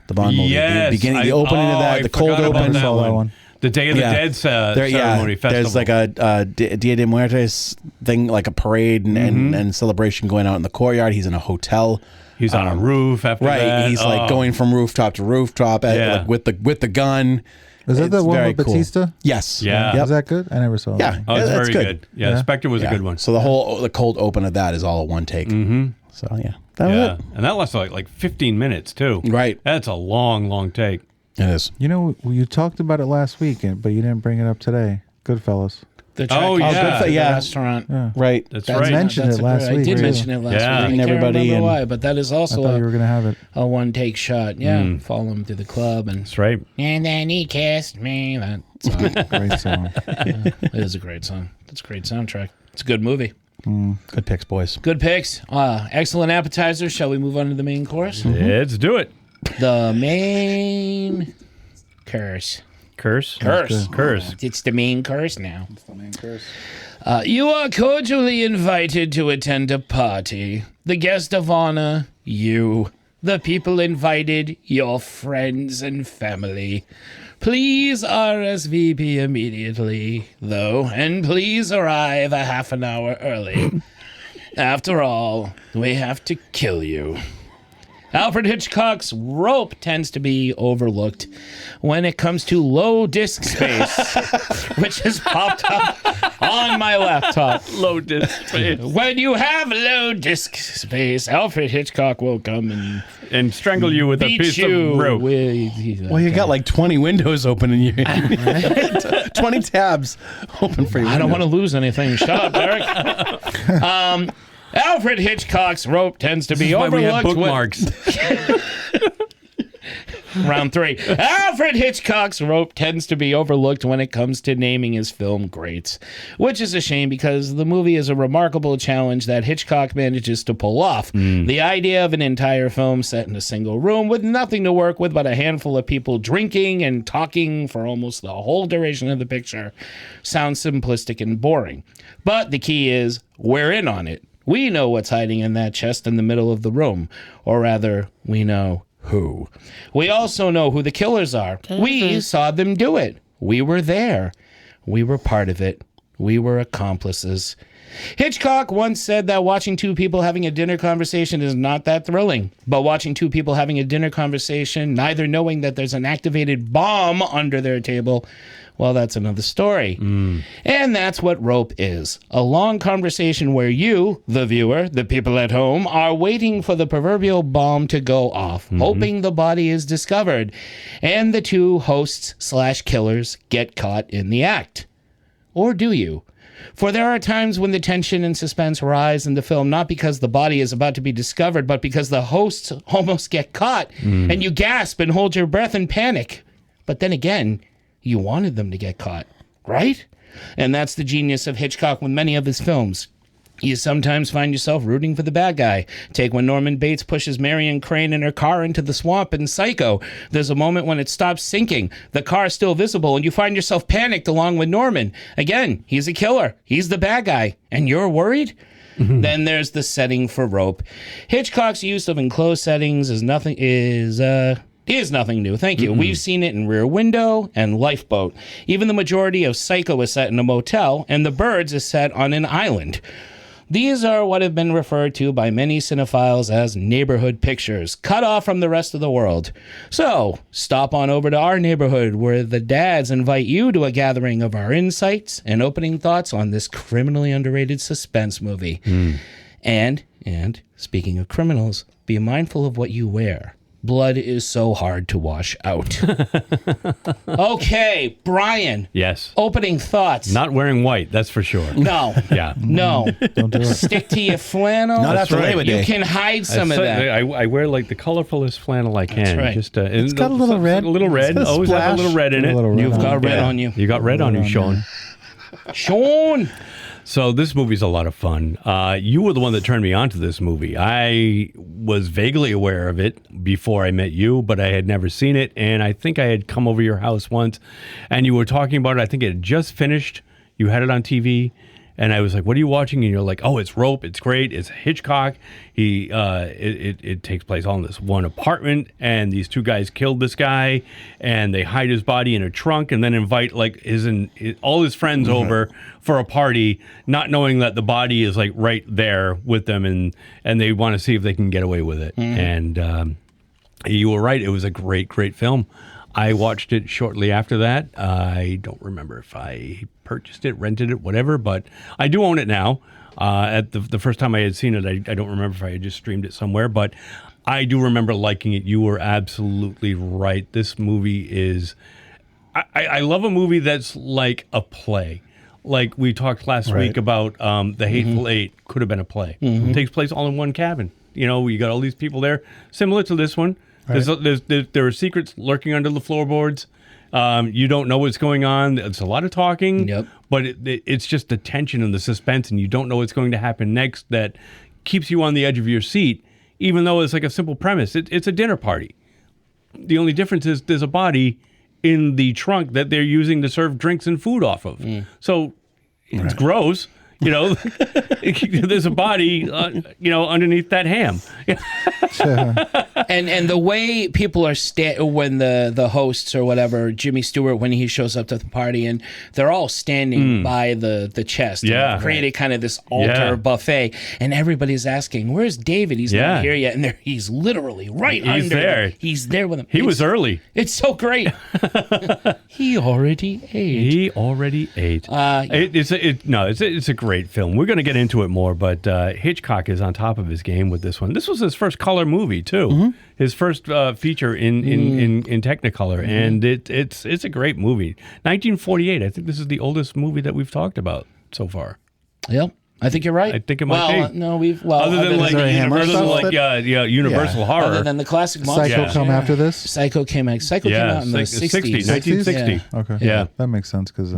the Bond movie, the opening of that, the cold open. That one. The Day of the Dead ceremony festival. There's like a Dia de Muertos thing, like a parade and celebration going out in the courtyard. He's in a hotel. He's on a roof after that. Right. He's like going from rooftop to rooftop like, with the gun. Is that the one with Batista? Yes. Yeah. Yep. Is that good? I never saw that. Yeah. Oh, it's that's very good. Yeah, Spectre was a good one. So the cold open of that is all at one take. So yeah, that was it. And that lasted like 15 minutes too. Right. That's a long take. It is. You know, you talked about it last week, but you didn't bring it up today. Goodfellas. The restaurant. Yeah. Right. That's I right. mentioned it last week. I did too. mention it last week. I can't everybody remember and- why, but that is I also thought you were going to have it. a one-take shot. Yeah, follow him through the club. That's right. And then he kissed me. That song. Great song. It is a great song. It's a great soundtrack. It's a good movie. Good picks, boys. Good picks. Excellent appetizers. Shall we move on to the main course? Let's do it. The main course. Curse. It's the main course now. It's the main course. You are cordially invited to attend a party. The guest of honor, you. The people invited, your friends and family. Please RSVP immediately, though, and please arrive a half an hour early. After all, we have to kill you. Alfred Hitchcock's Rope tends to be overlooked when it comes to low disk space, which has popped up on my laptop. Low disk space. When you have low disk space, Alfred Hitchcock will come and strangle you with a beat piece you of rope. Well, you got like 20 windows open in your 20 tabs open for you. I don't want to lose anything. Shut up, Eric. Alfred Hitchcock's Rope tends to be Why we have overlooked. bookmarks. Round 3. Alfred Hitchcock's Rope tends to be overlooked when it comes to naming his film greats, which is a shame because the movie is a remarkable challenge that Hitchcock manages to pull off. The idea of an entire film set in a single room with nothing to work with but a handful of people drinking and talking for almost the whole duration of the picture sounds simplistic and boring. But the key is, we're in on it. We know what's hiding in that chest in the middle of the room. Or rather, we know who. We also know who the killers are. We saw them do it. We were there. We were part of it. We were accomplices. Hitchcock once said that watching two people having a dinner conversation is not that thrilling. But watching two people having a dinner conversation, neither knowing that there's an activated bomb under their table, well, that's another story. And that's what Rope is. A long conversation where you, the viewer, the people at home, are waiting for the proverbial bomb to go off, hoping the body is discovered, and the two hosts/killers get caught in the act. Or do you? For there are times when the tension and suspense rise in the film, not because the body is about to be discovered, but because the hosts almost get caught, and you gasp and hold your breath in panic. But then again, you wanted them to get caught, right? And that's the genius of Hitchcock with many of his films. You sometimes find yourself rooting for the bad guy. Take when Norman Bates pushes Marion Crane in her car into the swamp in Psycho. There's a moment when it stops sinking. The car is still visible, and you find yourself panicked along with Norman. Again, he's a killer. He's the bad guy. And you're worried? Then there's the setting for Rope. Hitchcock's use of enclosed settings is nothing new. Thank you. We've seen it in Rear Window and Lifeboat. Even the majority of Psycho is set in a motel, and The Birds is set on an island. These are what have been referred to by many cinephiles as neighborhood pictures, cut off from the rest of the world. So, stop on over to our neighborhood where the dads invite you to a gathering of our insights and opening thoughts on this criminally underrated suspense movie. And, speaking of criminals, be mindful of what you wear. Blood is so hard to wash out. Okay, Brian. Yes. Opening thoughts. Not wearing white, that's for sure. No. Yeah. No. Don't do it. Stick to your flannel. Not after Labor Day. You can hide some of that. I wear like the colorfulest flannel I can. That's right. Just It's got a little red. A little red. It's got a Always have a splash. little red in it. A little red You've on got it. red on you. You got red on you, Sean. Sean. So this movie's a lot of fun. You were the one that turned me on to this movie. I was vaguely aware of it before I met you, but I had never seen it. And I think I had come over your house once, and you were talking about it. I think it had just finished. You had it on TV, and I was like, "What are you watching?" And you're like, "Oh, it's Rope. It's great. It's Hitchcock. It takes place all in this one apartment, and these two guys killed this guy, and they hide his body in a trunk, and then invite like all his friends over for a party, not knowing that the body is like right there with them, and they want to see if they can get away with it." And you were right; it was a great film. I watched it shortly after that. I don't remember if I purchased it, rented it, whatever, but I do own it now. At the first time I had seen it, I don't remember if I had just streamed it somewhere, but I do remember liking it. You were absolutely right. This movie is... I love a movie that's like a play. Like we talked last week about The Hateful Eight could have been a play. It takes place all in one cabin. You know, you got all these people there, similar to this one. Right. There are secrets lurking under the floorboards. You don't know what's going on. It's a lot of talking, but it's just the tension and the suspense, and you don't know what's going to happen next that keeps you on the edge of your seat, even though it's like a simple premise. It's a dinner party. The only difference is there's a body in the trunk that they're using to serve drinks and food off of. So it's gross. You know, there's a body, underneath that ham. And the way people are when the hosts or whatever, Jimmy Stewart, when he shows up to the party, and they're all standing by the chest. Yeah. And created kind of this altar buffet, and everybo's asking, "Where's David? He's not here yet." And he's literally right under. He's there. He's there with him. He was early. It's so great. He already ate. It's a great film. We're going to get into it more, but Hitchcock is on top of his game with this one. This was his first color movie too. His first feature in Technicolor, and it's a great movie. 1948. I think this is the oldest movie that we've talked about so far. Yep. I think you're right. I think it might be. No, other than Universal horror. Other than the classic monster. Psycho come after this? Psycho came out. Psycho came out in the 60s. 1960. Yeah. Okay. Yeah. That makes sense because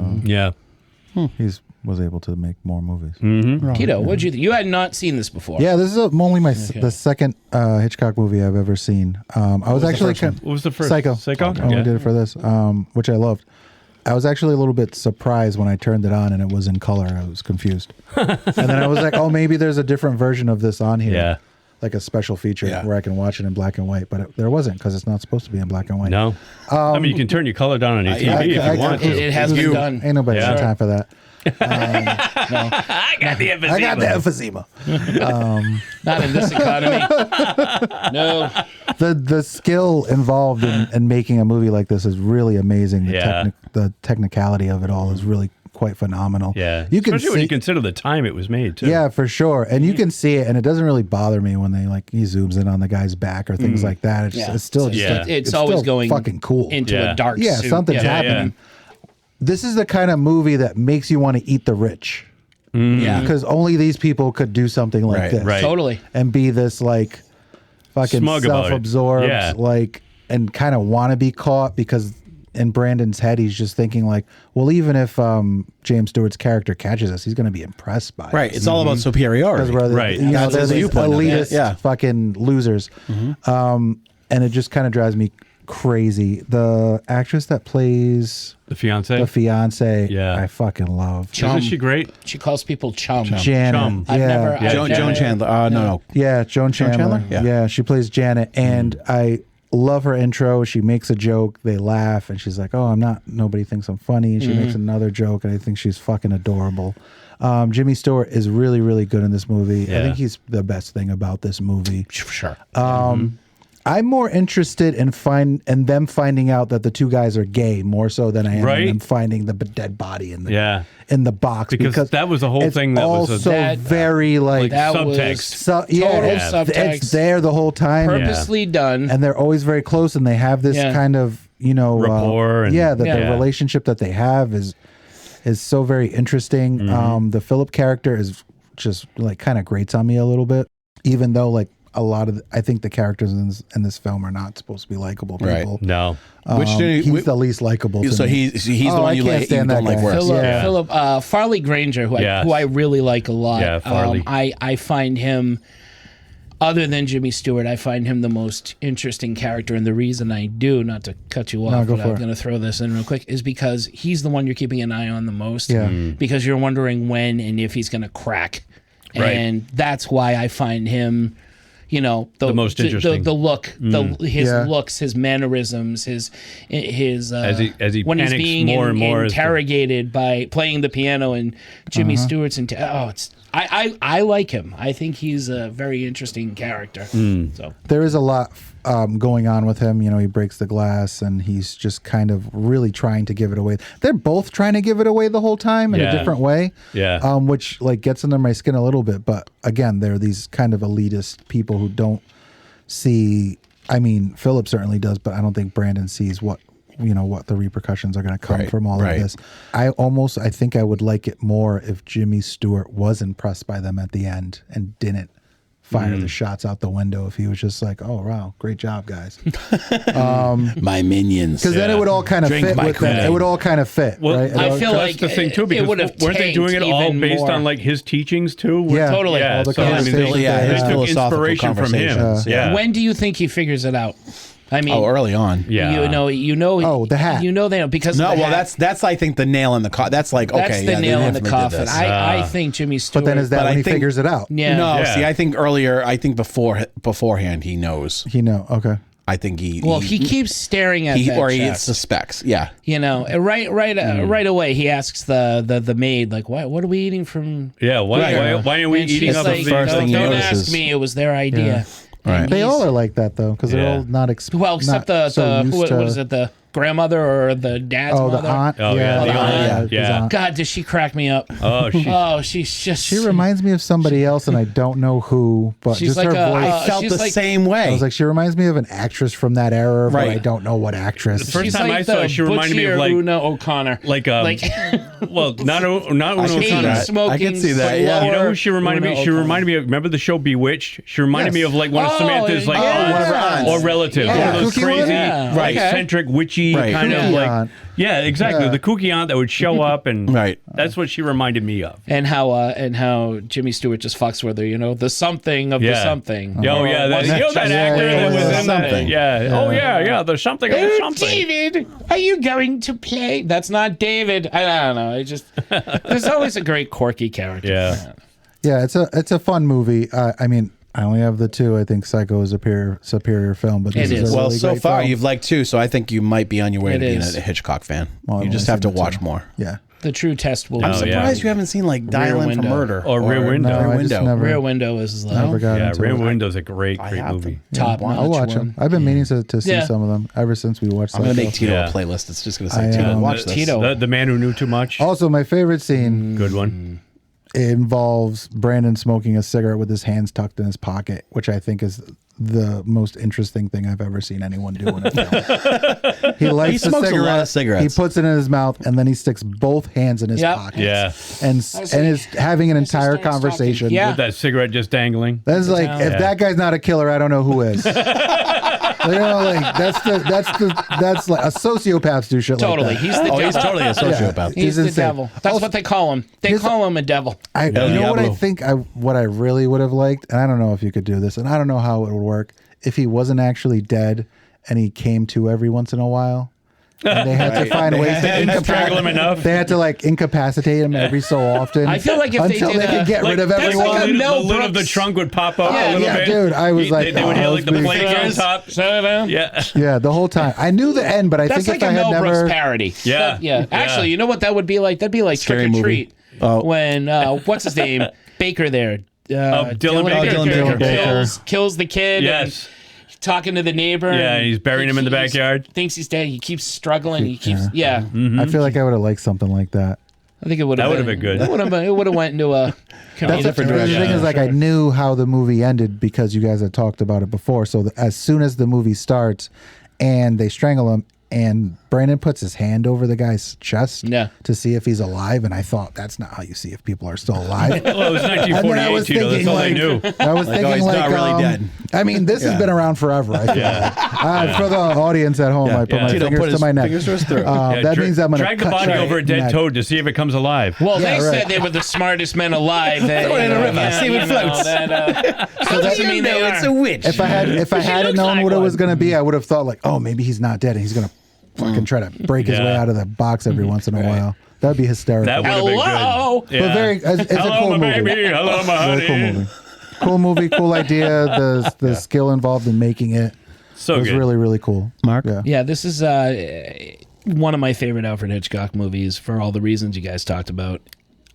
he was able to make more movies. Tito, what'd you think? You had not seen this before. Yeah, this is only the second Hitchcock movie I've ever seen. I was actually what was the first? Psycho. Okay. I only did it for this, which I loved. I was actually a little bit surprised when I turned it on and it was in color. I was confused. And then I was like, oh, maybe there's a different version of this on here. Yeah. Like a special feature where I can watch it in black and white. But there wasn't because it's not supposed to be in black and white. No. I mean, you can turn your color down on your TV if you want to. It has been done. Ain't nobody got time for that. I got the emphysema. I got the emphysema. Not in this economy. No. The skill involved in making a movie like this is really amazing. The technicality of it all is really quite phenomenal. Yeah. Especially when you consider the time it was made, too. Yeah, for sure. And you can see it, and it doesn't really bother me when he zooms in on the guy's back or things like that. It's still it's always still going fucking cool into a dark suit. Something's happening. This is the kind of movie that makes you want to eat the rich. Yeah. Because only these people could do something like this. Right. Totally. And be this fucking smug about it. self-absorbed, and kind of want to be caught because in Brandon's head, he's just thinking like, well, even if James Stewart's character catches us, he's going to be impressed by Right. us. It's all about superiority. Right. You know, they're the these viewpoint of it. elitist Yeah. fucking losers. And it just kind of drives me crazy. The actress that plays The fiance. the fiance, Yeah. I fucking love. Isn't she great? She calls people chum. Janet. Chum. I've Yeah. never. I've Joan never- Chandler. No. Yeah, Joan Chandler. Chandler? Yeah. She plays Janet, and I love her intro. She makes a joke, they laugh, and she's like, "Oh, I'm not. Nobody thinks I'm funny." And she makes another joke, and I think she's fucking adorable. Jimmy Stewart is really, really good in this movie. I Yeah. think he's the best thing about this movie. Sure. I'm more interested in them finding out that the two guys are gay more so than I am in them finding the dead body in the box Because that was the whole it's thing that was also a- very like that subtext. was total it's subtext. there the whole time. Purposely done. And they're always very close, and they have this kind of rapport. And, the relationship that they have is so very interesting. The Philip character is just like kind of grates on me a little bit, even though like a lot of I think the characters in this film are not supposed to be likable people. Right. No. He's the least likable. So he's the one you stand don't like worse. Philip Farley Granger, who I really like a lot. Yeah, Farley. I find him, other than Jimmy Stewart, I find him the most interesting character. And the reason I do, not to cut you off, go but for I'm it. going to throw this in real quick, is because he's the one you're keeping an eye on the most. Yeah. Because you're wondering when and if he's going to crack. Right. And that's why I find him, the most interesting. the look, his Yeah. looks, his mannerisms, his As he when he's panics being more and more as the- interrogated by playing the piano and Jimmy Stewart's I like him. I think he's a very interesting character. So There is a lot going on with him. He breaks the glass, and he's just kind of really trying to give it away. They're both trying to give it away the whole time in a different way. Yeah. Which like gets under my skin a little bit. But again, they're these kind of elitist people who don't see. I mean, Philip certainly does, but I don't think Brandon sees what the repercussions are going to come from all of this. I think I would like it more if Jimmy Stewart was impressed by them at the end and didn't fire the shots out the window. If he was just like, "Oh wow, great job, guys," My minions. because then it would all kind of Drink fit my with them. Kool-Aid. It would all kind of fit. Well, right? I feel that's like the thing too, it because would've weren't they doing it tanked all even based more. on like his teachings too? Yeah. Totally. Yeah. All the So, I mean, conversations they, yeah, they his they have. took philosophical inspiration from him. conversations. Yeah. When do you think he figures it out? I mean, early on. Yeah. Oh, the hat. Because No, of the well, hat. that's I think the nail in the coffin. That's like okay, That's the yeah, they nail in the definitely did coffin. this. I think Jimmy Stewart. But then is that But when I he think- figures it out? Yeah. No, Yeah. see, I think beforehand he knows. Okay. I think he keeps staring at that or he chest. suspects. Yeah, Right away he asks the maid like, what are we eating from? Yeah. Why are we And eating she's up like, a first thing he don't notices. ask me. It was their idea. Right. They all are like that though, because they're Yeah. all not Well, except not so used what to- is it? The grandmother or the dad's Oh, mother? the aunt. Oh, yeah, the aunt. his Yeah. aunt. God, does she crack me up? Oh, She's just. She reminds me of somebody else, and I don't know who, but She's just like her a- voice. I felt she's the like- same way. I was like, she reminds me of an actress from that era, but Right. I don't know what actress. The first She's time like I saw her, the she reminded me of butchier like Una O'Connor. well, not Una can see O'Connor. that. Smoking I can see that, slower yeah. You know who she reminded me? Una She O'Connor. reminded me of. Remember the show Bewitched? She reminded me of like one of Oh, Samantha's like yeah. one of her aunts. or relatives. Yeah, One of those kooky one? crazy, Yeah. like, Okay. eccentric, witchy Right. kind of Kooky like. aunt. Yeah, exactly. Yeah. The kooky aunt that would show up, and Right. that's what she reminded me of. And how Jimmy Stewart just fucks with her, the something of the Yeah. something. Oh yeah, that actor yeah, that was yeah, in something. that. Yeah. Oh yeah. There's something. There's something. David, are you going to play? That's not David. I don't know. There's always a great quirky character. Yeah. Yeah, it's a fun movie. I mean, I only have the two. I think Psycho is a superior film, but this It is is. a Well, really so great far film. you've liked two, so I think you might be on your way It to being is. a Hitchcock fan. Well, I've you just only have to seen the watch two. more. Yeah. The true test will I'm be surprised you haven't seen like Dial In for Window. Murder Or Rear Window. No, I just never, Rear Window is never got Yeah, into Rear it. Window's a great I movie. have them. top Watch I'll watch one. them. I've been meaning to see Yeah. some of them ever since we watched I'm gonna Psycho. make Tito Yeah. a playlist. It's just gonna I, say Tito. um, Watch this. Tito. The Man Who Knew Too Much. Also, my favorite scene Good one. involves Brandon smoking a cigarette with his hands tucked in his pocket, which I think is the most interesting thing I've ever seen anyone do in a film. He lights He smokes a lot of cigarettes. He puts it in his mouth, and then he sticks both hands in his pockets. Yeah. And is having an entire conversation. With that cigarette just dangling. That's like, if that guy's not a killer, I don't know who is. You know, like that's like a sociopath do shit Totally. like that. He's the devil. He's totally a sociopath. He's the insane. devil. That's what they call him. They call him a devil. You know what I think what I really would have liked, and I don't know if you could do this, and I don't know how it would work, if he wasn't actually dead and he came to every once in a while. And they had to find ways to strangle him enough. They had to like incapacitate him every so often. I feel like if they until did could get rid of that's everyone. like a the Mel lid of the Brooks. trunk would pop up a little bit. Dude, I was like, they would hear like the plates on top. Yeah, the whole time. I knew the end, but I That's think like if a I had Mel never, Brooks parody. Yeah. Actually, you know what that would be like? That'd be like Scary Trick or movie. Treat. When what's his name? Baker there. Dylan Baker. Dylan Baker. Kills the kid. Yes. And talking to the neighbor. Yeah, and he's burying him in the backyard. Thinks he's dead. He keeps struggling. He keeps. I feel like I would have liked something like that. I think it would have been good. It would have went into a Different direction. The thing is, like, I knew how the movie ended because you guys had talked about it before. So as soon as the movie starts and they strangle him, and Brandon puts his hand over the guy's chest to see if he's alive, and I thought that's not how you see if people are still alive. Well, it was 1948, Tito. That's all they knew. I was thinking, he's not really dead. I mean, this has been around forever. I feel like. For the audience at home, I put my fingers to my neck. Fingers to his throat. That means I'm going to drag the body over a dead toad to see if it comes alive. Well, they said they were the smartest men alive. Throw it in a river, see if it floats. So doesn't mean they are. It's a witch. If I hadn't known what it was going to be, I would have thought like, oh, maybe he's not dead and he's going to fucking try to break his way out of the box every once in a while. That'd be hysterical. That would have been good. But it's a cool movie. Baby. Hello, my honey. Very cool movie. Cool movie, cool idea. The skill involved in making it was good. really, really cool. Mark? Yeah, this is one of my favorite Alfred Hitchcock movies for all the reasons you guys talked about.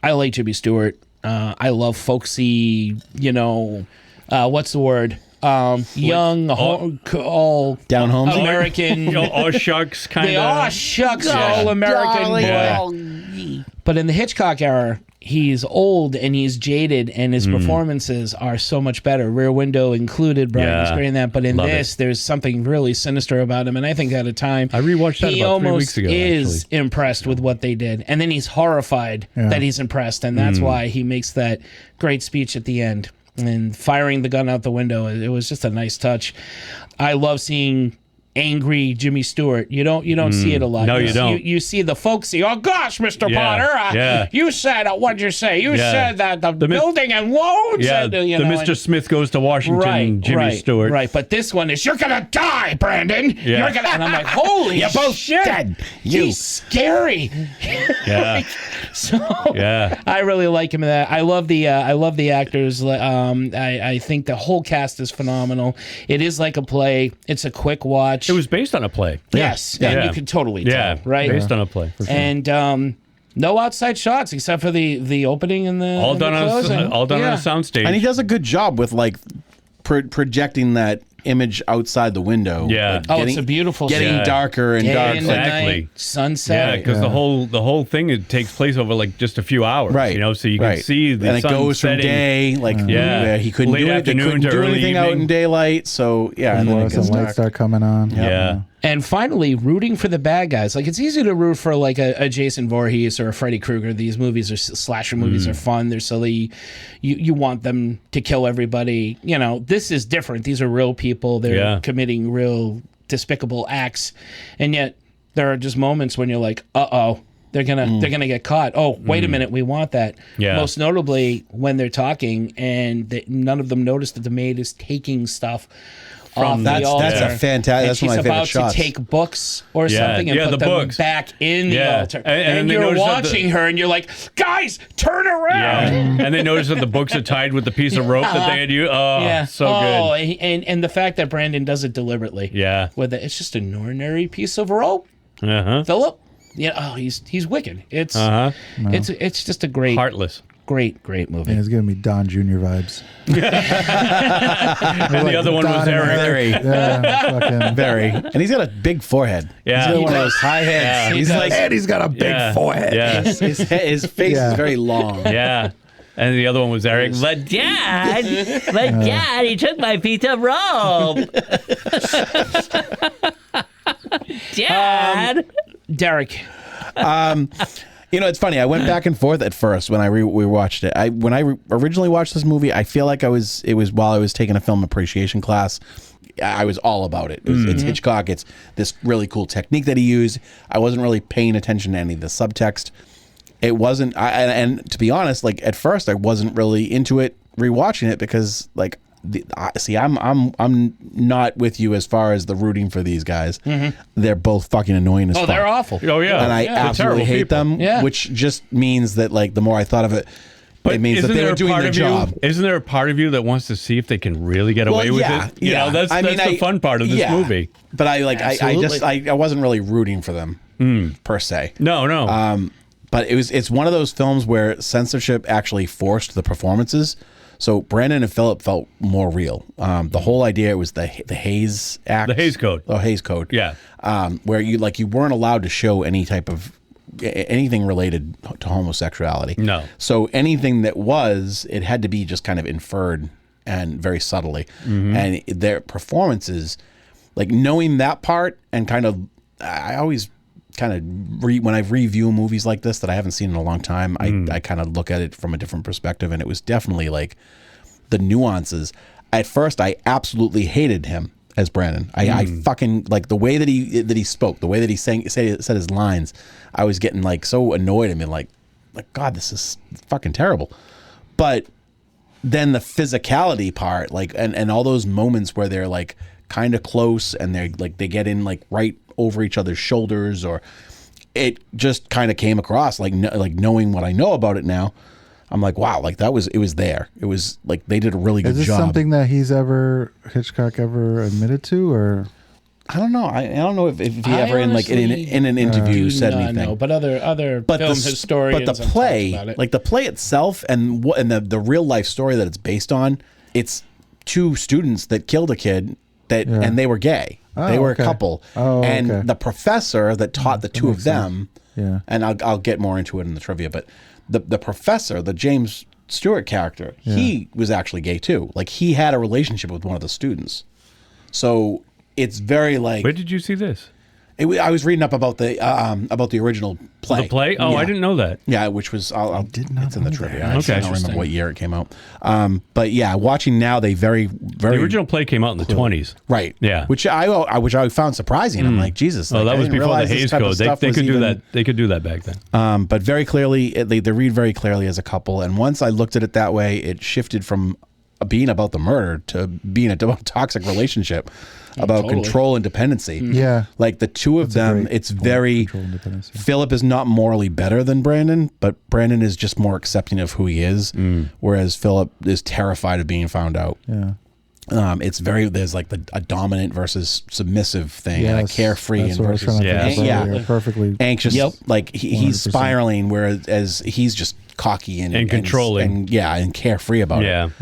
I like Jimmy Stewart. I love folksy, what's the word? Young, all down home American, all shucks kind of. All shucks, all American boy. But in the Hitchcock era, he's old and he's jaded, and his performances are so much better. Rear Window included, Brian was great in that. But in there's something really sinister about him, and I think at a time I rewatched that about 3 weeks ago. He almost is impressed with what they did, and then he's horrified that he's impressed, and that's why he makes that great speech at the end. And firing the gun out the window, it was just a nice touch. I love seeing angry Jimmy Stewart. You don't see it a lot. No, you don't. You see the folksy, oh gosh, Mr. Potter, you said, what'd you say? You said that the building and loads. Yeah, and, the Mr. Smith Goes to Washington, Jimmy Stewart. Right, but this one is, you're going to die, Brandon. Yeah. You're gonna, and I'm like, holy You're both shit. dead. He's scary. Yeah. I really like him in that. I love the actors. I think the whole cast is phenomenal. It is like a play. It's a quick watch. It was based on a play. Yes, and you could totally tell, right? Based on a play. And no outside shots except for the opening and the all done on a soundstage. And he does a good job with like projecting that image outside the window. Yeah. Like, it's a beautiful getting darker and darker. Exactly. Sunset. Yeah, because the whole thing it takes place over like just a few hours. Right. So you can see the and it sun goes from setting. day where he couldn't Late do it. They afternoon couldn't to do early anything evening. out in daylight. So and then it gets Some lights dark. start coming on. Yeah. And finally, rooting for the bad guys. Like, it's easy to root for, like, a Jason Voorhees or a Freddy Krueger. These movies are slasher movies are fun. They're silly. You want them to kill everybody. This is different. These are real people. They're committing real despicable acts. And yet, there are just moments when you're like, uh-oh. They're gonna get caught. Oh, wait a minute, we want that. Yeah. Most notably when they're talking and none of them notice that the maid is taking stuff off the altar. That's a fantastic. That's one of my favorite shots. She's about to take books or something and put them books back in the altar. And they you're notice that watching her and you're like, guys, turn around. And they notice that the books are tied with the piece of rope that they had used. Oh, so good. And the fact that Brandon does it deliberately. Yeah. It's just an ordinary piece of rope. Philip. He's wicked. It's just a great, heartless, great movie. Yeah, it's giving me Don Jr. vibes. And the other one was Eric. Very. And he's got a big forehead. Yeah. He's got one of those high heads. And he's got a big forehead. Yeah. His face is very long. Yeah. And the other one was Eric. But Dad, he took my piece of rope. Dad. Derek. It's funny. I went back and forth at first when I rewatched it. When I originally watched this movie, I feel like it was while I was taking a film appreciation class. I was all about it. It's Hitchcock. It's this really cool technique that he used. I wasn't really paying attention to any of the subtext. It wasn't, and to be honest, like at first I wasn't really into it rewatching it because like, I'm not with you as far as the rooting for these guys. Mm-hmm. They're both fucking annoying as fuck. They're awful. Oh yeah, and I absolutely hate them. Yeah. Which just means that like the more I thought of it, it means that they were doing their job. Isn't there a part of you that wants to see if they can really get away with it? That's the fun part of this movie. But I wasn't really rooting for them per se. No. But it's one of those films where censorship actually forced the performances. So Brandon and Phillip felt more real. The whole idea was the Hays Act. The Hays Code. Oh, Hays Code. Yeah. Where you weren't allowed to show anything related to homosexuality. No. So anything that it had to be just kind of inferred and very subtly. Mm-hmm. And their performances, like knowing that part and kind of, I always kind of when I review movies like this that I haven't seen in a long time, I kind of look at it from a different perspective, and it was definitely like the nuances. At first, I absolutely hated him as Brandon. I fucking like the way that he spoke, the way that he said his lines. I was getting like so annoyed at me, like God, this is fucking terrible. But then the physicality part, like and all those moments where they're like kind of close and they get in like right over each other's shoulders, or it just kind of came across like knowing what I know about it now, I'm like, wow, like it was there. It was like they did a really good job. Is this something that Hitchcock ever admitted to, or? I don't know. I don't know if he ever in an interview said anything. No, but other film historians. But the play, like the play itself, and the real life story that it's based on, it's two students that killed a kid and they were gay. They were a couple. And the professor that taught the two of them, and I'll get more into it in the trivia, but the professor, the James Stewart character, he was actually gay too. Like he had a relationship with one of the students. So it's very like... Where did you see this? I was reading up about the original play. The play? Oh, yeah. I didn't know that. Yeah, which was it's in the trivia. I don't remember what year it came out. But yeah, watching now, they very the original play came out in the 20s. Right. Yeah. Which I found surprising. I'm like, Jesus. Oh, that was before the Hays Code. They could do that. They could do that back then. But very clearly, they read very clearly as a couple. And once I looked at it that way, it shifted from being about the murder to being a toxic relationship. About control and dependency. Yeah. Like the two of them, it's very... Phillip is not morally better than Brandon, but Brandon is just more accepting of who he is, whereas Phillip is terrified of being found out. Yeah. There's like a dominant versus submissive thing, and a carefree and versus... perfectly anxious. Yep. Like he's spiraling, whereas he's just cocky and controlling and carefree about it.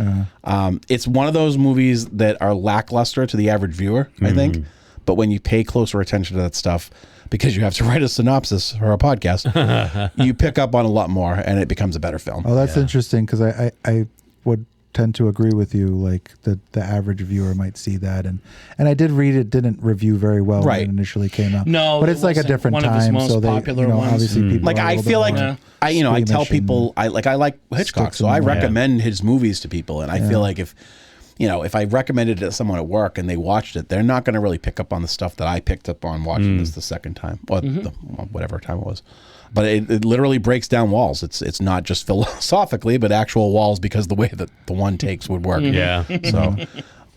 It's one of those movies that are lackluster to the average viewer, I think, but when you pay closer attention to that stuff, because you have to write a synopsis or a podcast, you pick up on a lot more and it becomes a better film. Oh, that's interesting, because I would tend to agree with you, like the average viewer might see that, and I did read it didn't review very well when it initially came out. No, but it's like a different time, so they obviously people like I feel like I tell people I like Hitchcock, so I recommend his movies to people, and I feel like if I recommended it to someone at work and they watched it, they're not going to really pick up on the stuff that I picked up on watching this the second time, or whatever time it was. But it literally breaks down walls. It's not just philosophically, but actual walls, because the way that the one takes would work. Yeah. So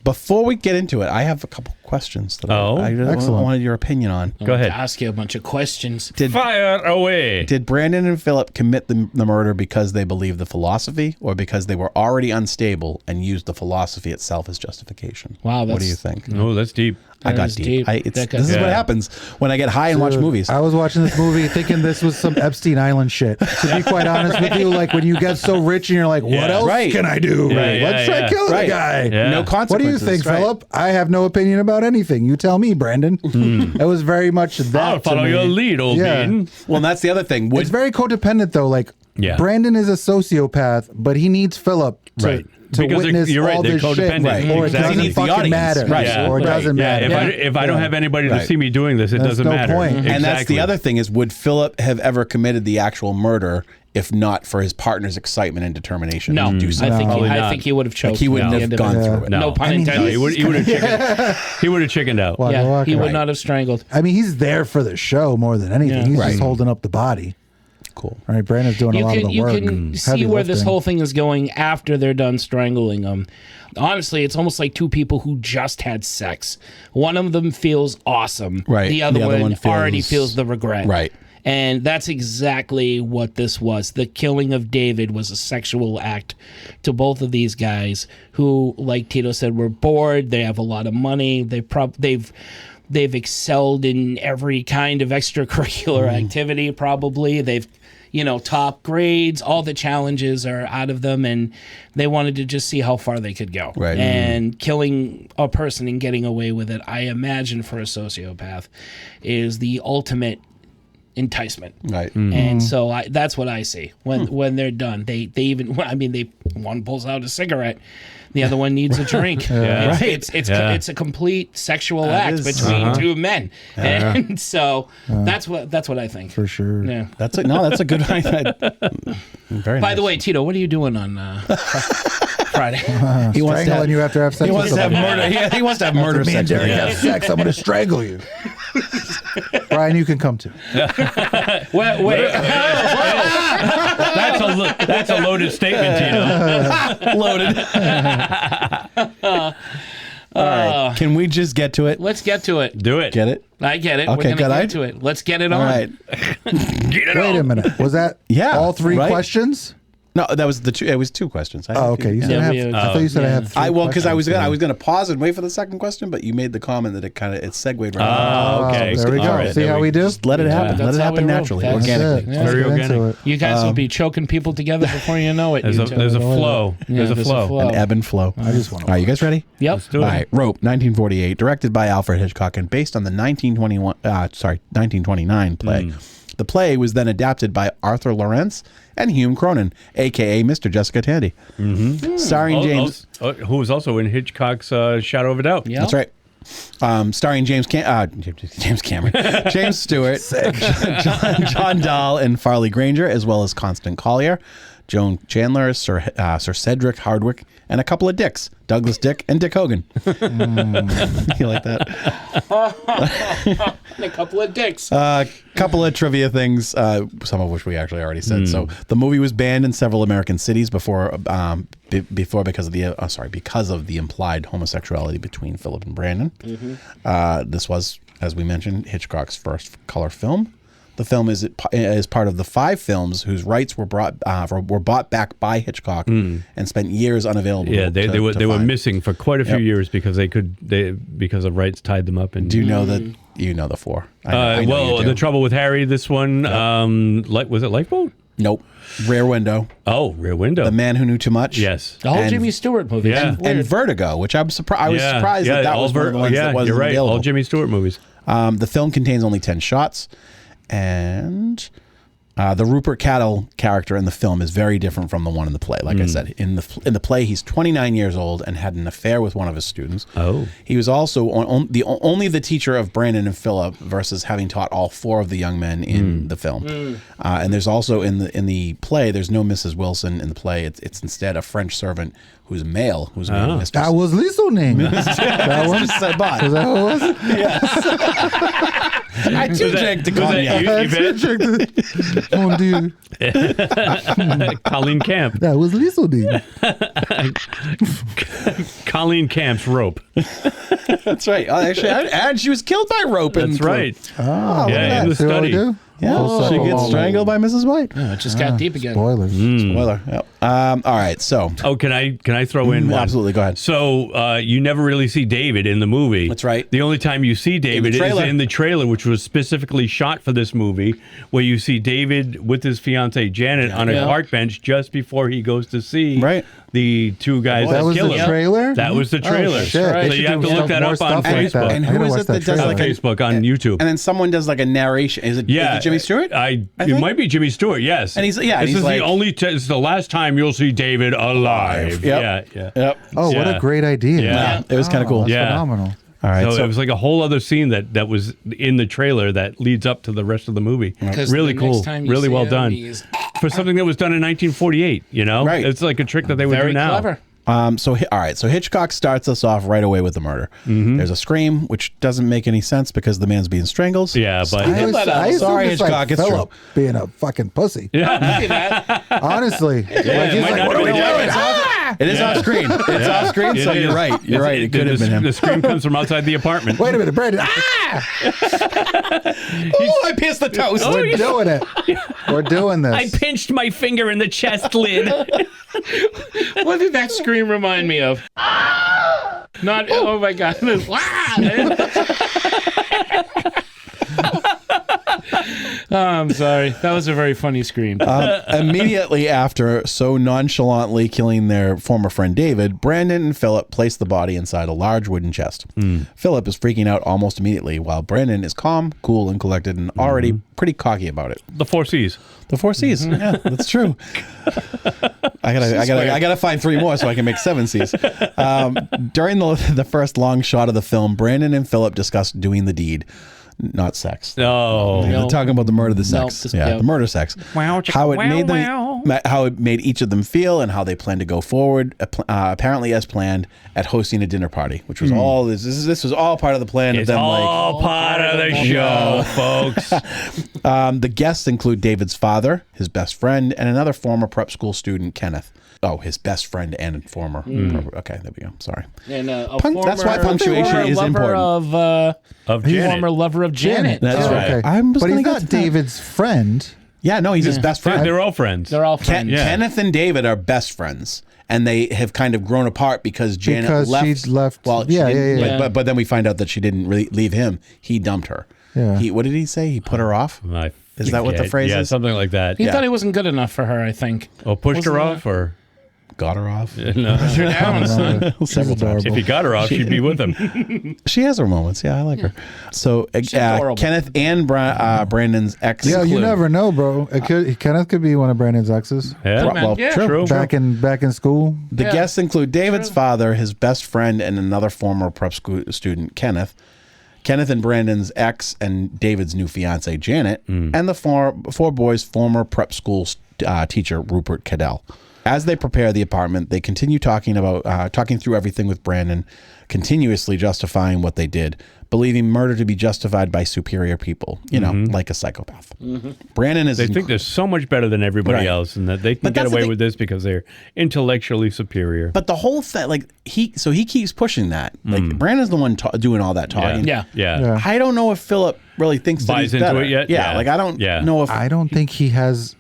before we get into it, I have a couple questions that I wanted your opinion on. Go ahead. Ask you a bunch of questions. Fire away. Did Brandon and Phillip commit the murder because they believed the philosophy, or because they were already unstable and used the philosophy itself as justification? Wow. What do you think? Oh, that's deep. I got deep. This is what happens when I get high and watch movies. I was watching this movie thinking this was some Epstein Island shit. To be quite honest with you, like when you get so rich and you're like, what else can I do? Let's try killing the guy. Yeah. No consequences. What do you think, Phillip? I have no opinion about anything. You tell me, Brandon. It was very much that. I'll follow your lead, old bean. Well, and that's the other thing. It's very codependent, though. Like Yeah. Brandon is a sociopath, but he needs Philip to Because witness you're right, all they're this shit, codependent. or it Exactly. doesn't fucking matter, or it doesn't matter. If I don't have anybody to see me doing this, it There's doesn't no matter. point. Exactly. And that's the other thing is, would Philip have ever committed the actual murder if not for his partner's excitement and determination No, to do so? I think he would have chosen. Like he wouldn't have gone through it. No pun No, intended. he would have chickened out. Yeah, he would not have strangled. I mean, he's there for the show more than anything. Yeah. He's just holding up the body. Cool. All right, Brandon's doing a lot of the work. You can see where this whole thing is going after they're done strangling him. Honestly, it's almost like two people who just had sex. One of them feels awesome. Right. The other one already feels the regret. Right. And that's exactly what this was. The killing of David was a sexual act to both of these guys who, like Tito said, were bored. They have a lot of money. They've excelled in every kind of extracurricular activity, probably. They've, top grades. All the challenges are out of them, and they wanted to just see how far they could go. Right. And killing a person and getting away with it, I imagine for a sociopath, is the ultimate enticement. Right. And so that's what I see when they're done. They one pulls out a cigarette, the other one needs a drink. It's a complete sexual act between two men, and so that's what I think for sure. Yeah, that's a good idea. Very By nice. the way, Tito, what are you doing on Friday? He wants to have, you have to have sex. He wants to have murder. He wants to have murder Me and sex. Derek have sex. I'm going to strangle you. Brian, you can come too. Wait. That's a loaded statement, Tito. Loaded. All right. Can we just get to it? Let's get to it. Do it. Get it? I get it. Okay, We're gonna get to it. Let's get it on. All right. Wait a minute. Was that all three questions? No, that was the two. It was two questions. Oh, okay. You said I thought you said I had three. Because I was going to pause and wait for the second question, but you made the comment that it segued right. Oh, okay. There we go. Right, See how we do? Just let it happen. Let it happen naturally, organically. Very organic. You guys will be choking people together before you know it. There's a flow. There's a flow. An ebb and flow. I just want to. All right, you guys ready? Yep. Let's do it. All right, Rope, 1948, directed by Alfred Hitchcock and based on the 1929 play. The play was then adapted by Arthur Lawrence and Hume Cronin, a.k.a. Mr. Jessica Tandy. Starring James... who was also in Hitchcock's Shadow of a Doubt. Yep. That's right. Starring James Cameron, James Stewart, John Dahl, and Farley Granger, as well as Constant Collier, Joan Chandler, Sir Cedric Hardwicke, and a couple of dicks, Douglas Dick and Dick Hogan. You like that? A couple of dicks. Couple of trivia things, some of which we actually already said. So the movie was banned in several American cities because of the implied homosexuality between Philip and Brandon. This was, as we mentioned, Hitchcock's first color film. The film is part of the 5 films whose rights were bought back by Hitchcock and spent years unavailable. Yeah, they were missing for quite a few years because because of rights tied them up. And do you know that you know the 4? I know The Trouble with Harry. This one, was it Lifeboat? Nope. Rear Window. Oh, Rear Window. The Man Who Knew Too Much. Yes. The whole Jimmy Stewart movies. Yeah. And Vertigo, which I was surprised that was one of the ones that wasn't you're right. available. All Jimmy Stewart movies. The film contains only 10 shots, and the Rupert Cattle character in the film is very different from the one in the play. Like I said, in the play, he's 29 years old and had an affair with one of his students. Oh. He was also only the teacher of Brandon and Phillip versus having taught all 4 of the young men in the film. And there's also in the play, there's no Mrs. Wilson in the play. It's instead a French servant who's male, who's named Mistress. That was listening. That was Sabat. Is that who it was? Yes. I too drank the cognac. Mon Dieu. Colleen Camp. That was listening. Colleen Camp's Rope. That's right. Actually, and she was killed by rope. That's right. Oh, Yeah, in the see what we study. do? Yeah, she gets strangled by Mrs. White. Oh, it just got deep again. Spoilers. Spoiler. Yep. All right. So. Oh, can I throw in one? Absolutely. Go ahead. So you never really see David in the movie. That's right. The only time you see David is in the trailer, which was specifically shot for this movie, where you see David with his fiancee Janet on a park bench just before he goes to see the two guys That was kill the him. trailer? That was the trailer. Oh, shit. They So should you have do to look that more up on stuff like that. Facebook. And I gotta who is watch it that that does trailer. On like a, Facebook, on YouTube. and then someone does like a narration? Is it Jimmy Stewart? It think? might be Jimmy Stewart. Yes, And he's- yeah, This he's is like- the only. It's the last time you'll see David alive. Yep. Yeah. Yep. Oh, what Yeah. a great idea. Yeah. It was kind of cool. That's Yeah. phenomenal. All right. So, it was like a whole other scene that was in the trailer that leads up to the rest of the movie. 'Cause Really the cool. next time you Really see well him, done. he's For something that was done in 1948, you know? Right. It's like a trick that they would very do now. clever. All right. So Hitchcock starts us off right away with the murder. There's a scream, which doesn't make any sense because the man's being strangled. Yeah, but I always assume Sorry, it's like Hitchcock, it's Philip being a fucking pussy. yeah. Honestly. Like, he's might like, not what are we be doing? that. It is off screen. It's off screen, so It you're is. right. You're right. It could have been him. The scream comes from outside the apartment. Wait a minute, Brandon. Ah! Oh, I pierced the toast. We're doing it. We're doing this. I pinched my finger in the chest lid. What did that scream remind me of? Not, oh my God. Oh, I'm sorry. That was a very funny scream. Immediately after so nonchalantly killing their former friend David, Brandon and Phillip place the body inside a large wooden chest. Phillip is freaking out almost immediately, while Brandon is calm, cool, and collected, and already pretty cocky about it. The 4 C's. The 4 C's. Yeah, that's true. I gotta find 3 more so I can make 7 C's. During the first long shot of the film, Brandon and Phillip discuss doing the deed. Not sex. No. They're talking about the murder, the sex. No, the murder sex. Wow, How it made them, how it made each of them feel, and how they plan to go forward. Apparently, as planned, at hosting a dinner party, which was all this. This was all part of the plan It's of them. all part of the show, folks. The guests include David's father, his best friend, and another former prep school student, Kenneth. Oh, his best friend and former. Okay, there we go. Sorry. And That's why punctuation is important. Of Janet. Former lover of Janet. That's Oh, right. okay. I'm just But gonna he's get not to that. David's friend. Yeah, no, he's his best friend. They're all friends. They're all friends. Kenneth and David are best friends, and they have kind of grown apart because Janet Because left. she's left- Well, she yeah, didn't- yeah. But then we find out that she didn't really leave him. He dumped her. Yeah. What did he say? He put her off. I Is that what the forget. phrase Yeah, is? something like that. He thought he wasn't good enough for her, I think. Oh, pushed her Wasn't off, or Got her off. no? She's adorable. If he got her off, she'd be with him. She has her moments. Yeah, I like her. So adorable. Kenneth and Brandon's ex. Yeah, you never know, bro. Kenneth could be one of Brandon's exes. Yeah, Well, Yeah. true. Back in school. The guests include David's father, his best friend, and another former prep school student, Kenneth. Kenneth and Brandon's ex and David's new fiancee, Janet, and the four boys' former prep school teacher, Rupert Cadell. As they prepare the apartment, they continue talking through everything with Brandon, continuously justifying what they did, believing murder to be justified by superior people, like a psychopath. Brandon is... they think they're so much better than everybody Right. else, and that they can But get that's the away thing. with this because they're intellectually superior. But the whole thing, he keeps pushing that. Like, Brandon's the one doing all that talking. Yeah. Yeah. I don't know if Philip really thinks that Buys he's into better. it yet? Yeah, Yeah. I don't Yeah. know if... I don't think he has,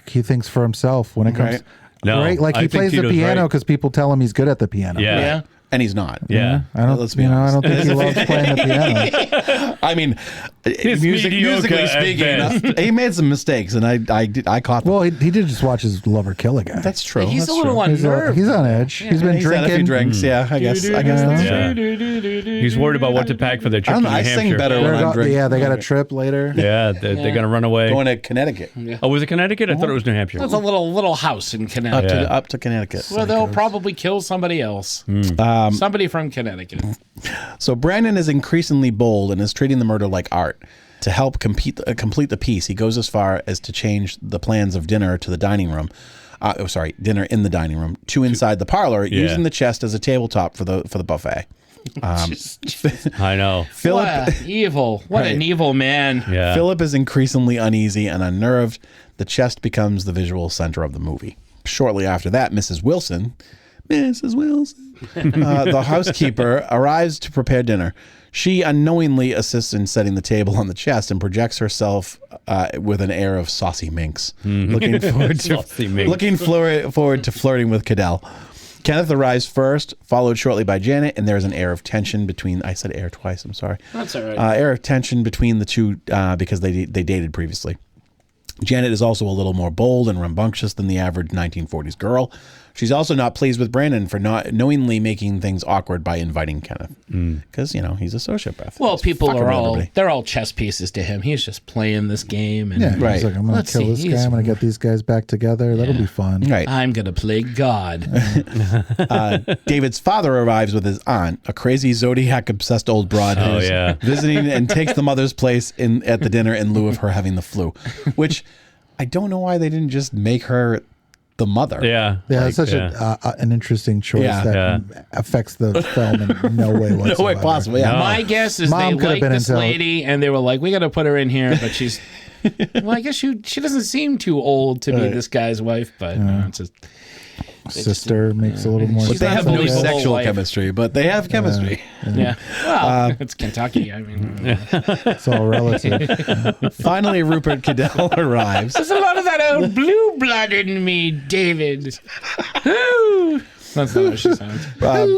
he thinks for himself when it comes. Right. No, right? Like I he think plays the Tito's piano right. because people tell him he's good at the piano. Yeah. Yeah. And he's not. Yeah. I don't. Let's be I honest. don't think he loves playing the piano. I mean, mediocre musically at speaking, best. he made some mistakes, and I caught them. Well, he did just watch his lover kill a guy. That's true. He's That's a little true. unnerved. He's on edge. He's been He's had a few drinking. drinks. Yeah, I guess that's true. Yeah. He's worried about what to pack for their I trip don't to know. New I Hampshire. sing better when I'm drinking. Yeah, they got a trip later. Yeah, they're going to run away. Going to Connecticut. Oh, was it Connecticut? I thought it was New Hampshire. That's a little house in Connecticut. Up to Connecticut. Where they'll probably kill somebody else. Somebody from Connecticut. So Brandon is increasingly bold and is treating the murder like art. To help complete the piece, he goes as far as to change the plans of dinner to the dining room. Dinner in the dining room to inside the parlor, using the chest as a tabletop for the buffet. I know. Philip, What an evil man. Yeah. Philip is increasingly uneasy and unnerved. The chest becomes the visual center of the movie. Shortly after that, Mrs. Wilson, the housekeeper, arrives to prepare dinner. She unknowingly assists in setting the table on the chest and projects herself with an air of saucy minx, looking forward to flirting with Cadell. Kenneth arrives first, followed shortly by Janet, and there's an air of tension between... I said air twice, I'm sorry. That's all right. Air of tension between the two because they dated previously. Janet is also a little more bold and rambunctious than the average 1940s girl. She's also not pleased with Brandon for not knowingly making things awkward by inviting Kenneth. Because, he's a sociopath. Well, He's people fucking are with everybody. they're all chess pieces to him. He's just playing this game. And Yeah, Right. he's like, I'm going Let's to kill see, this guy. I'm going to get these guys back together. That'll be fun. Right. I'm going to play God. David's father arrives with his aunt, a crazy Zodiac-obsessed old broad who's visiting and takes the mother's place at the dinner in lieu of her having the flu, which I don't know why they didn't just make her the mother. Yeah. Yeah, it's such an interesting choice that affects the film in no way whatsoever. No way possible. Yeah. My guess is Mom they could have liked been this into- lady, and they were like, we got to put her in here, but she's... well, I guess she doesn't seem too old to be this guy's wife, but it's just... Sister makes a little more But sense. they have not no believable sexual life. chemistry, but they have chemistry. Yeah. Well, it's Kentucky. I mean... It's all relative. Finally, Rupert Cadell arrives. There's a lot of that old blue blood in me, David. Ooh. That's not what she sounds. That's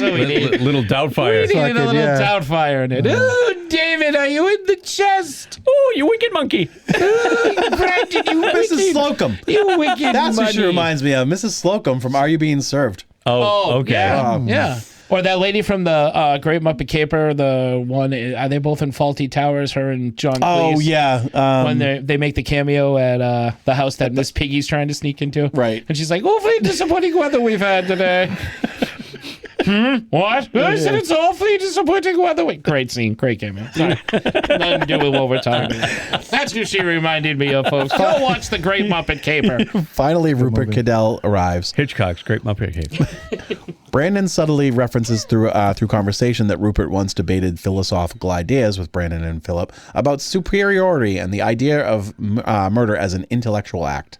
what we need. Little Doubtfire. We needed a little yeah. Doubtfire in it. Ooh, David, are you in the chest? Oh, you wicked monkey. Ooh, Brandon, you wicked. Mrs. Slocum. You wicked That's what she money. reminds me of. Mrs. Slocum from Are You Being Served? Oh, okay. Yeah. Or that lady from the Great Muppet Caper, the one, are they both in Faulty Towers, her and John Cleese? Oh, yeah. When they make the cameo at the house that Miss Piggy's trying to sneak into. Right. And she's like, awfully disappointing weather we've had today. What? I said it's awfully disappointing weather. Great scene. Great cameo. Sorry. Nothing to do with what we're talking about. That's who she reminded me of, folks. Go watch the Great Muppet Caper. Finally, Rupert Cadell arrives. Hitchcock's Great Muppet Cape. Brandon subtly references through conversation that Rupert once debated philosophical ideas with Brandon and Phillip about superiority and the idea of murder as an intellectual act.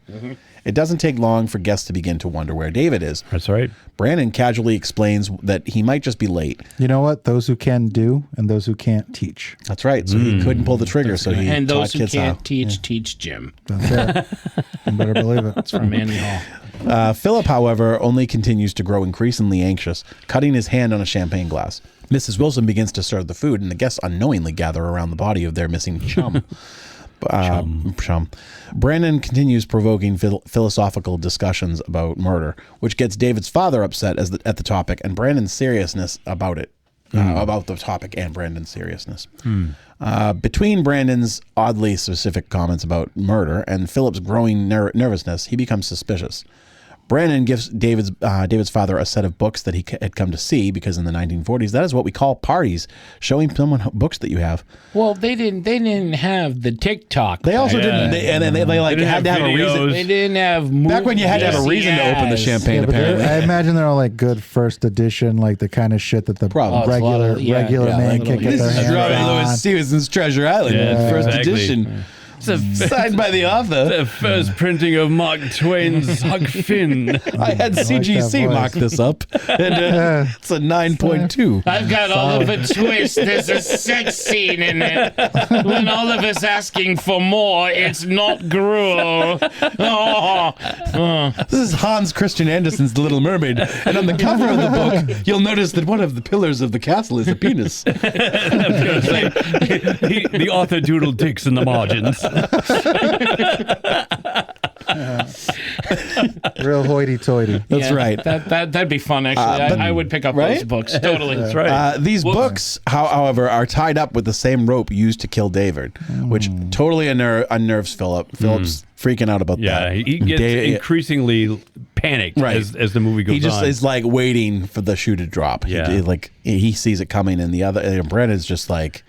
It doesn't take long for guests to begin to wonder where David is. That's right. Brandon casually explains that he might just be late. You know what? Those who can do and those who can't teach. That's right. So he couldn't pull the trigger. So he And those taught who kids can't how. teach Jim. That's it. You better believe it. It's from Manly Hall. Philip, however, only continues to grow increasingly anxious, cutting his hand on a champagne glass. Mrs. Wilson begins to serve the food, and the guests unknowingly gather around the body of their missing chum. Brandon continues provoking philosophical discussions about murder, which gets David's father upset at the topic and Brandon's seriousness about it. About the topic and Brandon's seriousness. Between Brandon's oddly specific comments about murder and Philip's growing nervousness, he becomes suspicious. Brandon gives David's father a set of books that he had come to see because in the 1940s, that is what we call parties, showing someone books that you have. Well, they didn't have the TikTok. They also didn't, and then they like had to have a reason. They didn't have Back when you had to have a reason to open the champagne, apparently. I imagine they're all like good first edition, like the kind of shit that the Probably. regular man can't get This their is hands Robert on. Louis Stevenson's Treasure Island, first edition. Signed by the author. The first printing of Mark Twain's Huck Finn. I had CGC voice. mark this up, and it's a 9.2. I've got all of a twist. There's a sex scene in it. When Oliver's asking for more, it's not gruel. This is Hans Christian Andersen's The Little Mermaid, and on the cover of the book, you'll notice that one of the pillars of the castle is a penis. The author doodled dicks in the margins. Real hoity-toity. That's right. That'd be fun, actually. I would pick up those books. Totally. That's right. These books, however, are tied up with the same rope used to kill David, which totally unnerves Philip. Philip's freaking out about that. Yeah, he gets increasingly panicked as the movie goes on. He just is like waiting for the shoe to drop. Yeah. He sees it coming, and the other Brandon's just like,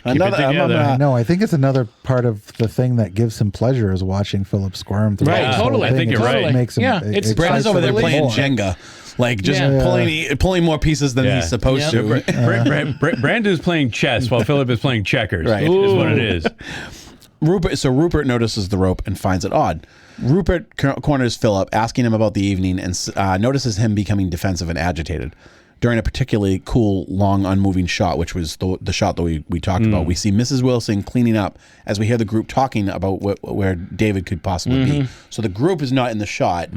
No, I think it's another part of the thing that gives him pleasure is watching Philip squirm through Right, this whole totally. I thing. think It you're just right. Makes him, Yeah, it Brandon's excites over there him playing more. Jenga, like just Yeah. pulling more pieces than he's supposed to. Brandon's playing chess while Philip is playing checkers. Right. Is what it is. Rupert notices the rope and finds it odd. Rupert corners Philip, asking him about the evening, and notices him becoming defensive and agitated. During a particularly cool, long, unmoving shot, which was the shot that we talked about, we see Mrs. Wilson cleaning up as we hear the group talking about where David could possibly be. So the group is not in the shot.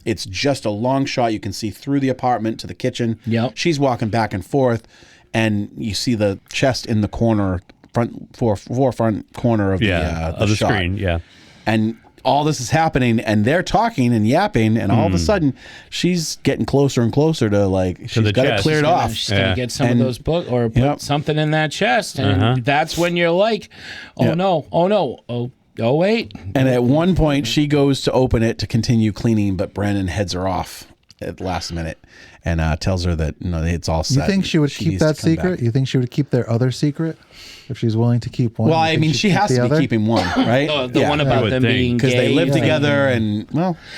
It's just a long shot. You can see through the apartment to the kitchen. Yep. She's walking back and forth, and you see the chest in the corner, forefront corner of the shot. screen. Yeah. And all this is happening, and they're talking and yapping, and all of a sudden, she's getting closer and closer to like she's got it cleared off. She's gonna get some of those books or put something in that chest, and that's when you're like, no, oh wait. And at one point, she goes to open it to continue cleaning, but Brandon heads her off at the last minute and tells her that it's all set. You think she would keep that secret? Back. You think she would keep their other secret if she's willing to keep one? Well, I mean, she has to be keeping one, right? The one about them being because they live together, and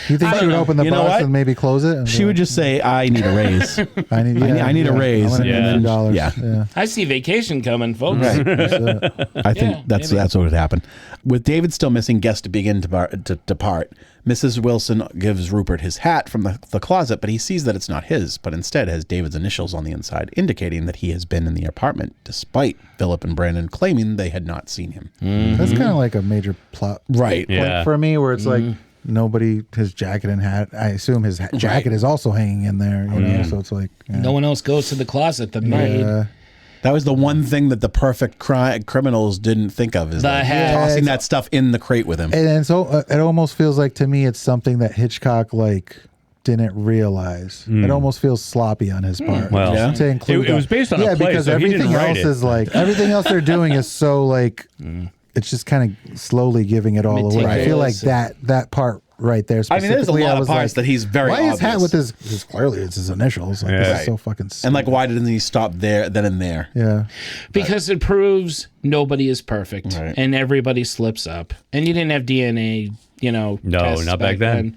you think she would open the box and maybe close it? She would just say, "I need a raise. I need a raise." $2. I see vacation coming, folks. Right. I think that's what would happen. With David still missing, guests begin to depart. Mrs. Wilson gives Rupert his hat from the closet, but he sees that it's not his, but instead has David's initials on the inside, indicating that he has been in the apartment, despite Philip and Brandon claiming they had not seen him. That's kind of like a major plot point for me, where it's like nobody, his jacket and hat, I assume his jacket is also hanging in there, you know, so it's like... No one else goes to the closet, the maid. That was the one thing that the perfect criminals didn't think of, is tossing that stuff in the crate with him. And so it almost feels like, to me, it's something that Hitchcock didn't realize. It almost feels sloppy on his part. Well, to include it was based on a play, because so everything else is everything else they're doing is so it's just kind of slowly giving it all away. I feel like that part right there. I mean, there's a lot of parts that he's very why obvious. his hat with his clearly it's his initials. This is so fucking stupid. And why didn't he stop there, then and there? Yeah, because it proves nobody is perfect, and everybody slips up, and you didn't have DNA, no, tests not back then.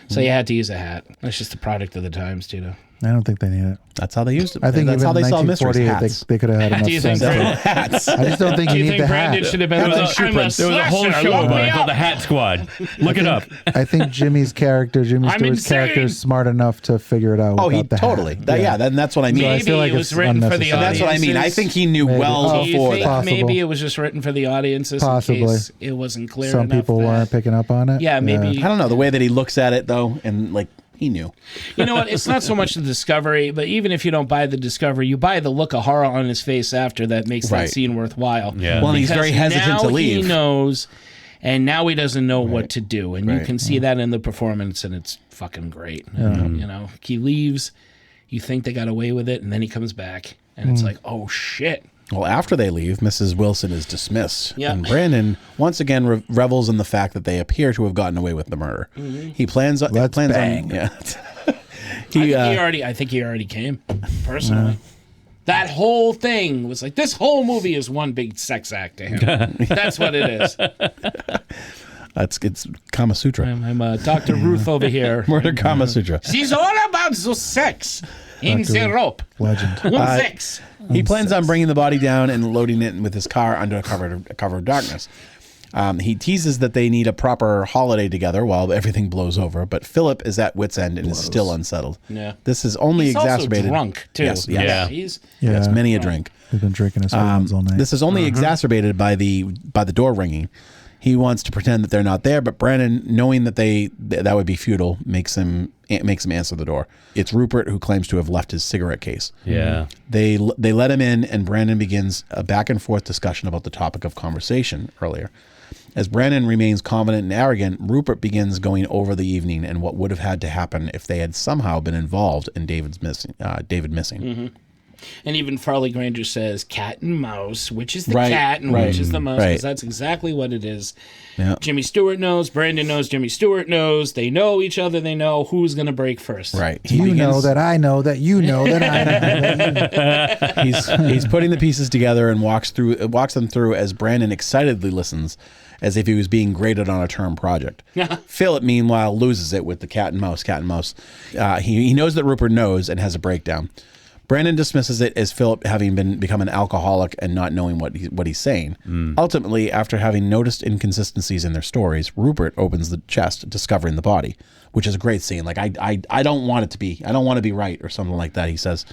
So you had to use a hat. That's just the product of the times, Tito. I don't think they need it. That's how they used it. I think that's even how they in saw mysteries. 1948, they could have had enough sense. Hats. I just don't think you need the Brandon hat. should have been There was a whole show about it called the Hat Squad. Look it up. I think Jimmy Stewart's character is smart enough to figure it out. Oh, he the totally. Hat. Then that's what I mean. Maybe I feel like it was written for the audience. That's what I mean. I think he knew well before that. Maybe it was just written for the audiences in case it wasn't clear enough. Some people weren't picking up on it. Yeah, maybe. I don't know the way that he looks at it though, and he knew. You know what? It's not so much the discovery, but even if you don't buy the discovery, you buy the look of horror on his face after that makes that scene worthwhile. Yeah. Well, he's very hesitant to leave. He knows, and now he doesn't know what to do, and you can see that in the performance, and it's fucking great. He leaves, you think they got away with it, and then he comes back, and it's like, oh shit. Well, after they leave, Mrs. Wilson is dismissed, Yep. and Brandon once again revels in the fact that they appear to have gotten away with the murder. He plans on bang. I think he already came personally. That whole thing was like, this whole movie is one big sex act to him. That's what it is. It's Kama Sutra. I'm Dr. Ruth over here. Murder Kama Sutra. She's all about the sex in the rope. Legend. Sex. He plans on bringing the body down and loading it with his car under a cover of darkness. He teases that they need a proper holiday together while everything blows over, but Philip is at wit's end and is still unsettled. Yeah. This is only He's exacerbated. Also drunk too. Yes. He's many a drink. He's been drinking his hormones all night. This is only exacerbated by the door ringing. He wants to pretend that they're not there, but Brandon, knowing that that would be futile, makes him answer the door. It's Rupert who claims to have left his cigarette case. Yeah. They let him in, and Brandon begins a back and forth discussion about the topic of conversation earlier. As Brandon remains confident and arrogant, Rupert begins going over the evening and what would have had to happen if they had somehow been involved in David missing. And even Farley Granger says cat and mouse, which is the cat and which is the mouse, because that's exactly what it is. Yeah. Jimmy Stewart knows, Brandon knows, Jimmy Stewart knows. They know each other. They know who's going to break first. Right. You know that I know that you know that I know. He's putting the pieces together and walks them through as Brandon excitedly listens, as if he was being graded on a term project. Philip, meanwhile, loses it with the cat and mouse. He knows that Rupert knows and has a breakdown. Brandon dismisses it as Philip having become an alcoholic and not knowing what he's saying. Ultimately, after having noticed inconsistencies in their stories, Rupert opens the chest, discovering the body, which is a great scene. Like, I don't want to be right, or something like that, he says.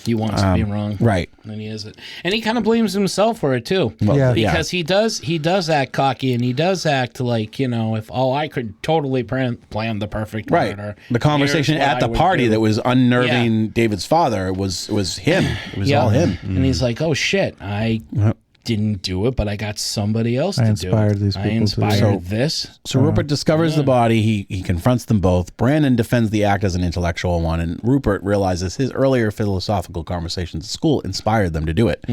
He wants to be wrong. Right. And he isn't. And he kind of blames himself for it, too. Well, because he does act cocky, and he does act like, if, I could totally plan the perfect murder. The conversation at the party that was unnerving David's father was him. It was all him. And he's like, oh, shit, I didn't do it, but I got somebody else to do it. I inspired these people. I inspired this. So Rupert discovers the body. He confronts them both. Brandon defends the act as an intellectual one, and Rupert realizes his earlier philosophical conversations at school inspired them to do it.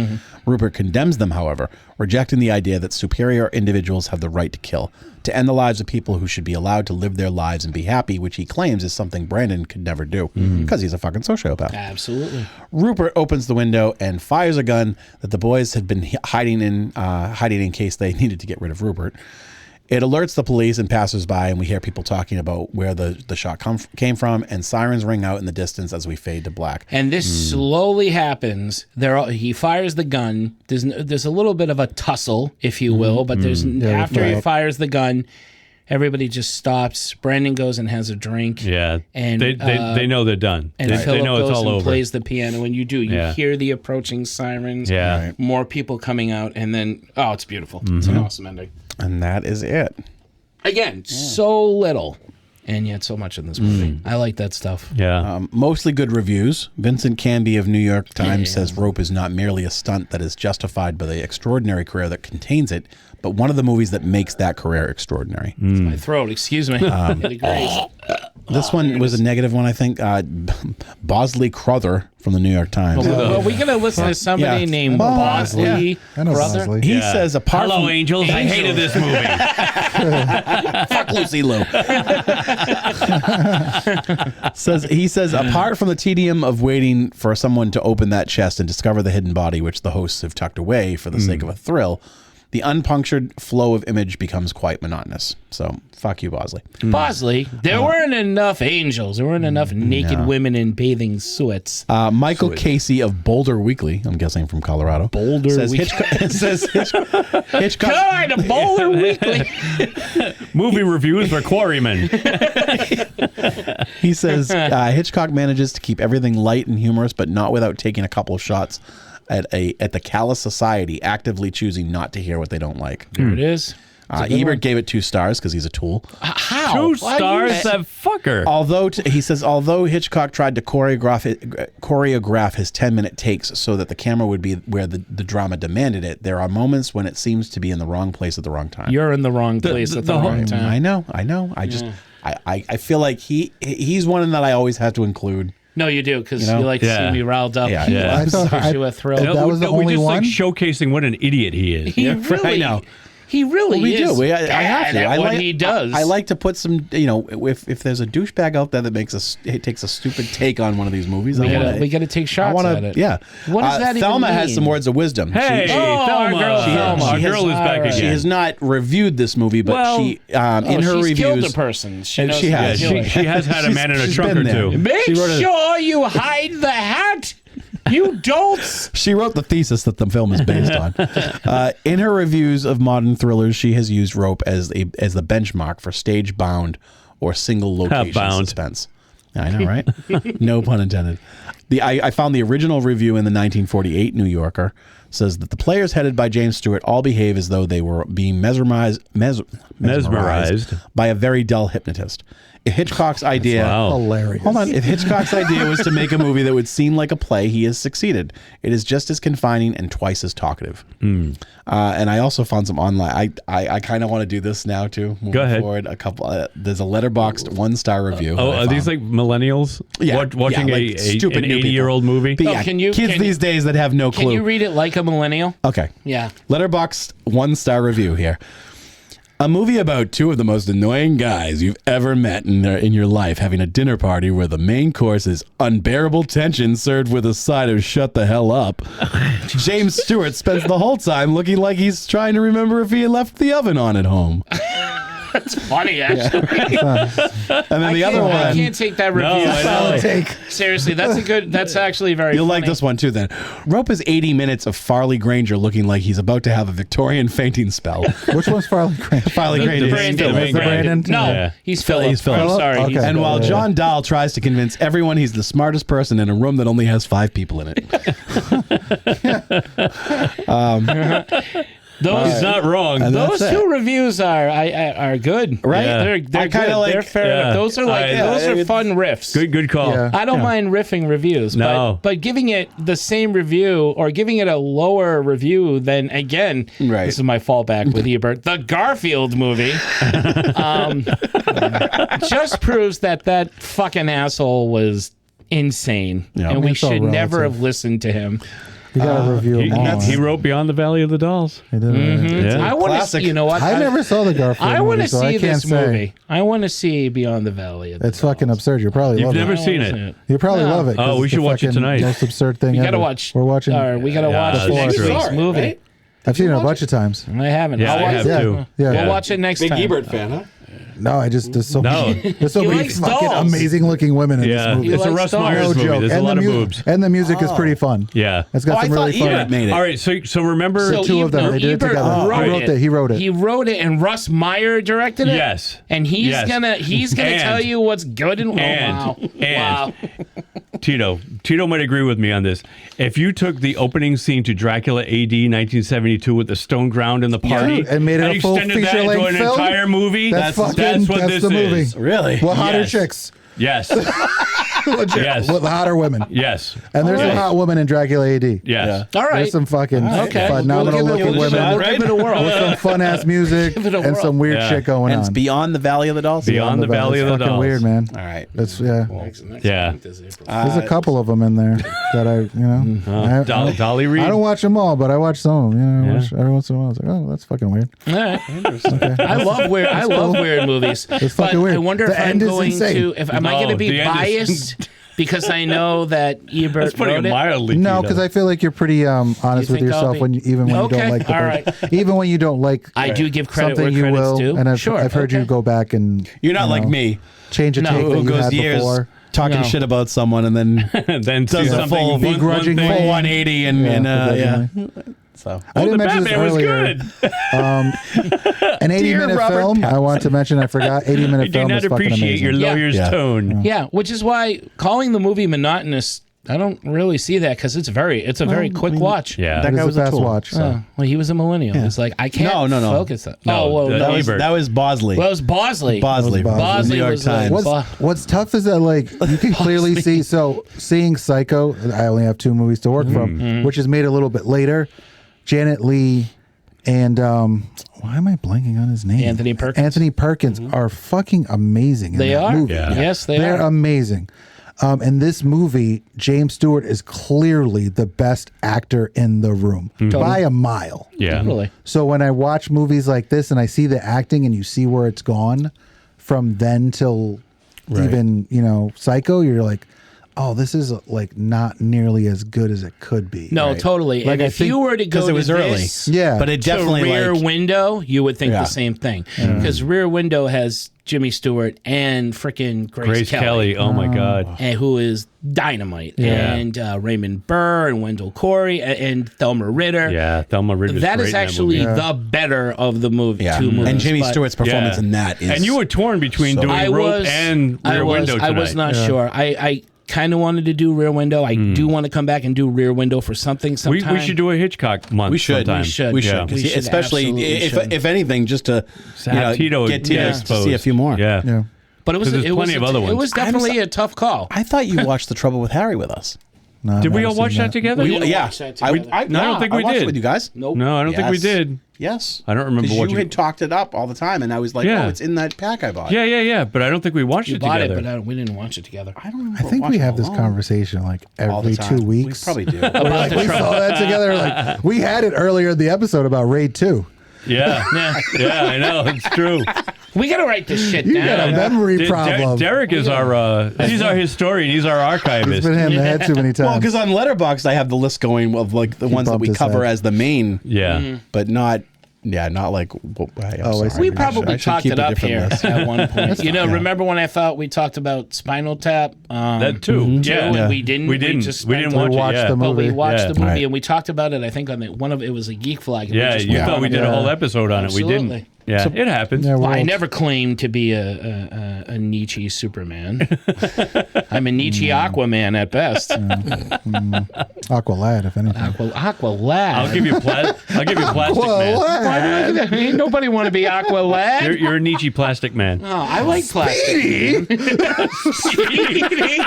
Rupert condemns them, however, rejecting the idea that superior individuals have the right to kill, to end the lives of people who should be allowed to live their lives and be happy, which he claims is something Brandon could never do because he's a fucking sociopath. Absolutely. Rupert opens the window and fires a gun that the boys had been hiding in case they needed to get rid of Rupert. It alerts the police and passersby, and we hear people talking about where the shot came from, and sirens ring out in the distance as we fade to black. And this slowly happens. He fires the gun. There's a little bit of a tussle, if you will, but after he fires the gun, everybody just stops. Brandon goes and has a drink. Yeah, and they know they're done. And they Philip know goes it's all and over. plays the piano, and you hear the approaching sirens. Yeah, more people coming out, and then it's beautiful. It's an awesome ending. And that is it. Again, so little, and yet so much in this movie. I like that stuff. Yeah. Mostly good reviews. Vincent Canby of New York Times says Rope is not merely a stunt that is justified by the extraordinary career that contains it, but one of the movies that makes that career extraordinary. It's my throat, excuse me. It agrees. This one was a negative one, I think. Bosley Crowther from the New York Times. Are we going to listen to somebody named Bosley? I know Crowther? Bosley. He says, apart Hello, from... Angels. I hated this movie. Fuck Lucy Liu. He says, apart from the tedium of waiting for someone to open that chest and discover the hidden body, which the hosts have tucked away for the sake of a thrill, the unpunctured flow of image becomes quite monotonous. So, fuck you, Bosley. Bosley, there weren't enough angels. There weren't enough naked women in bathing suits. Michael Casey of Boulder Weekly, I'm guessing from Colorado. Boulder says Weekly. Hitchcock. God, a Boulder Weekly. Movie reviews for quarrymen. He says Hitchcock manages to keep everything light and humorous, but not without taking a couple of shots at the callous society actively choosing not to hear what they don't like. There it is. Ebert gave it 2 stars because he's a tool. How? 2 stars? That fucker. He says, although Hitchcock tried to choreograph his 10-minute takes so that the camera would be where the drama demanded it, there are moments when it seems to be in the wrong place at the wrong time. You're in the wrong place at the wrong time. I know. I feel like he's one that I always have to include. No, you do, because you like to see me riled up. Yeah. Gives you a thrill. That was the only we just one? like showcasing what an idiot he is. He really, I know. He really we is. do. I have to. At what he does. I like to put some. If there's a douchebag out there that takes a stupid take on one of these movies, we got to take shots at it. Yeah. What does that Thelma even mean? has some words of wisdom. Hey, Thelma. Our girl is back again. She has not reviewed this movie, but she in her she's reviews killed a person. She has. She has had a man in a trunk or two. Make sure you hide the hat. You dolts! She wrote the thesis that the film is based on. In her reviews of modern thrillers, she has used Rope as the benchmark for stage bound or single location suspense. I know, right? No pun intended. I found the original review in the 1948 New Yorker says that the players headed by James Stewart all behave as though they were being mesmerized by a very dull hypnotist. If Hitchcock's idea, hilarious. Hold on. If Hitchcock's idea was to make a movie that would seem like a play, he has succeeded. It is just as confining and twice as talkative. And I also found some online. I kind of want to do this now too. Go ahead. Forward, a couple. There's a letterboxed 1-star review. Are these like millennials watching like stupid an 80-year-old movie? But kids these days that have no clue. Can you read it like a millennial? Okay. Yeah. Letterboxd 1-star review here. A movie about 2 of the most annoying guys you've ever met in your life having a dinner party where the main course is unbearable tension served with a side of shut the hell up. James Stewart spends the whole time looking like he's trying to remember if he had left the oven on at home. That's funny, actually. And then the other one. I can't take that review. No, Seriously, that's actually very You'll funny. like this one too then. Rope is 80 minutes of Farley Granger looking like he's about to have a Victorian fainting spell. Which one's Farley Granger? Farley Granger. Brandon? No, he's Philip. He's Philip. I'm sorry. Okay. And while John Dahl tries to convince everyone he's the smartest person in a room that only has 5 people in it. He's not wrong. And Those that's it. two reviews are good, Right? Yeah. They're I good. kinda like- They're fair enough. Those are those are fun riffs. Good call. Yeah. I don't mind riffing reviews, No. but giving it the same review or giving it a lower review than, again, Right. this is my fallback with Ebert, the Garfield movie, just proves that fucking asshole was insane. Yeah. And we It's all should never relative. have listened to him. You gotta review them all. He wrote Beyond the Valley of the Dolls. He did. Yeah. I want to Classic. see, you know what? I never saw the Garfield I want movie, to so I see can't this say. movie. I want to see Beyond the Valley. Of the It's fucking Dolls. absurd. You probably You've love never it. seen I wanna it. see You probably No. love it. 'cause Oh, we it's should the watch it fucking tonight. Most absurd thing We ever. gotta watch. We're watching. We gotta Yeah, watch that's the next true. week's movie. Right? I've seen it a bunch of times. I haven't. Yeah, I'll I watch have it. Yeah, too. yeah. We'll watch it next Big time. Ebert fan, huh? No, there's so No. there's so He many likes fucking dolls. amazing looking women in Yeah. this movie. It's a likes Russ dolls. Myers No movie. joke. There's a And lot the of mu- boobs. and the music is pretty fun. Yeah. It's got Oh, some I really thought fun. Ebert made it. All right, so remember The two of them, they did it Ebert together. wrote He wrote it. He wrote it, and Russ Meyer directed it. Yes. and he's Yes. gonna And- tell you what's good and, wow. Tito might agree with me on this. If you took the opening scene to Dracula AD 1972 with the stone ground in the party Yeah, and made it a full extended that feature-length into an film, entire movie, That's what this the movie. is. Really? Well, hotter Yes. chicks. Yes. Legit. Yes. With hotter women. Yes. And there's a hot woman in Dracula AD. Yes. All right. There's some fucking Okay. phenomenal We'll looking give it a women. shot. We'll give it a whirl. With some fun ass music Give it a and whirl. some weird Yeah. shit going And it's on. Beyond the Valley of the Dolls? Beyond the Valley of the It's fucking Dolls. weird, man. All right. That's yeah. Yeah. There's a couple of them in there that I Dolly Reed. I don't watch them all, but I watch some of them. I Yeah. watch every once in a while. I was like, oh, that's fucking weird. All right. I love weird movies. It's but fucking weird. I wonder The if I'm end is going insane. to. If am I No, going to be the end is- biased because I know that Ebert That's putting wrote it it? mildly. No, Tito. because I feel like you're pretty honest with think I'll yourself be- when you, even when you Okay, don't like the all person. right. Even when you don't like I do give credit something, where you credit's will. due. And Sure, I've heard you okay. go back and You're not like know, me, change a No, take who that you goes had years before. talking No. shit about someone and then then does a full one begrudging thing. full 180 and Yeah, yeah. begrudgingly. So I didn't The mention this Batman was earlier. good. An 80-minute Robert film. I want to mention. I forgot. 80-minute I do film not is fucking appreciate amazing. your lawyer's Yeah. tone. Yeah, which is why calling the movie monotonous, I don't really see that because it's a very quick watch. Yeah. That It guy is was a a fast tool. watch. So. Oh, well, he was a millennial. It's like I can't No. focus. No, Oh, well, the- that was Ebert. that was Bosley. well, it was Bosley. Bosley. Bosley. New York was like- Times. What's tough is that like you can clearly see. So seeing Psycho, I only have 2 movies to work from, which is made a little bit later. Janet Leigh and why am I blanking on his name? Anthony Perkins. Anthony Perkins are fucking amazing. In They that are. movie. Yeah. Yes, they They're are. amazing. In this movie, James Stewart is clearly the best actor in the room by a mile. Yeah. Totally. So when I watch movies like this and I see the acting and you see where it's gone from then till even, Psycho, you're like, oh, this is like not nearly as good as it could be. No, totally. Like, and I if think- you were to go 'cause it was to early. this Yeah. But it to definitely Rear like Window, you would think Yeah. the same thing. Because Rear Window has Jimmy Stewart and freaking Grace Kelly. Oh my God. and who is dynamite, Yeah. and Raymond Burr and Wendell Corey and Thelma Ritter. Yeah, Thelma Ridder's That great is in actually movie. the better of the movie. yeah. Two movies. And Jimmy but Stewart's performance Yeah. in that is And you were torn between doing I Rope was and Rear Window tonight. I was not sure. I kind of wanted to do Rear Window. I do want to come back and do Rear Window for something sometime. We should do a Hitchcock month. We should. sometime. We should. we should, Yeah. 'cause We should especially absolutely should. if anything, just to Have Tito get Tito to exposed. see a few more. Yeah. Yeah. But it was 'Cause there's plenty of other It ones. was definitely a tough call. I thought you watched The Trouble with Harry with us. No, I've Did we never all watch seen that together? We didn't yeah, watch that together. I don't think we watched did. it with you guys. Nope. No, I don't think we Yes. did. Yes, I don't remember 'Cause what you you- had talked it up all the time, and I was like, Yeah. "Oh, it's in that pack I bought." Yeah. But I don't think we watched You it bought together. it, but we didn't watch it together. I don't remember. I think we watching have it this alone conversation like all the every time. 2 weeks. We probably do. We're like, we saw that together. Like we had it earlier in the episode about Raid 2. Yeah. I know. It's true. We got to write this shit You down. got a memory problem. Derek is he's our historian. He's our It's archivist. been hit in the head too many times. Well, because on Letterboxd I have the list going of like the ones that bumped we his cover head. as the main, Yeah. but not like. I see. We I probably should talked keep it a up different here list. at one point. Remember when I thought we talked about Spinal Tap? That too. Yeah. and we didn't. We didn't. just We didn't spent- watch watched it. Yeah. the But we movie. watched Yeah. the movie Right. and we talked about it. I think on it was a Geek Flag. and we Yeah, just you went thought on we it. did a whole episode on it. We Absolutely. didn't. Yeah, So- it happens. Yeah, Well, I well, never claimed to be a Nietzsche Superman. I'm a Nietzsche Aquaman at best. Aqua Lad, if anything. Aqua Lad. I'll give you plastic man. Why do I, ain't nobody want to be Aqua Lad. You're a Nietzsche plastic man. Oh, I like plastic. Speedy.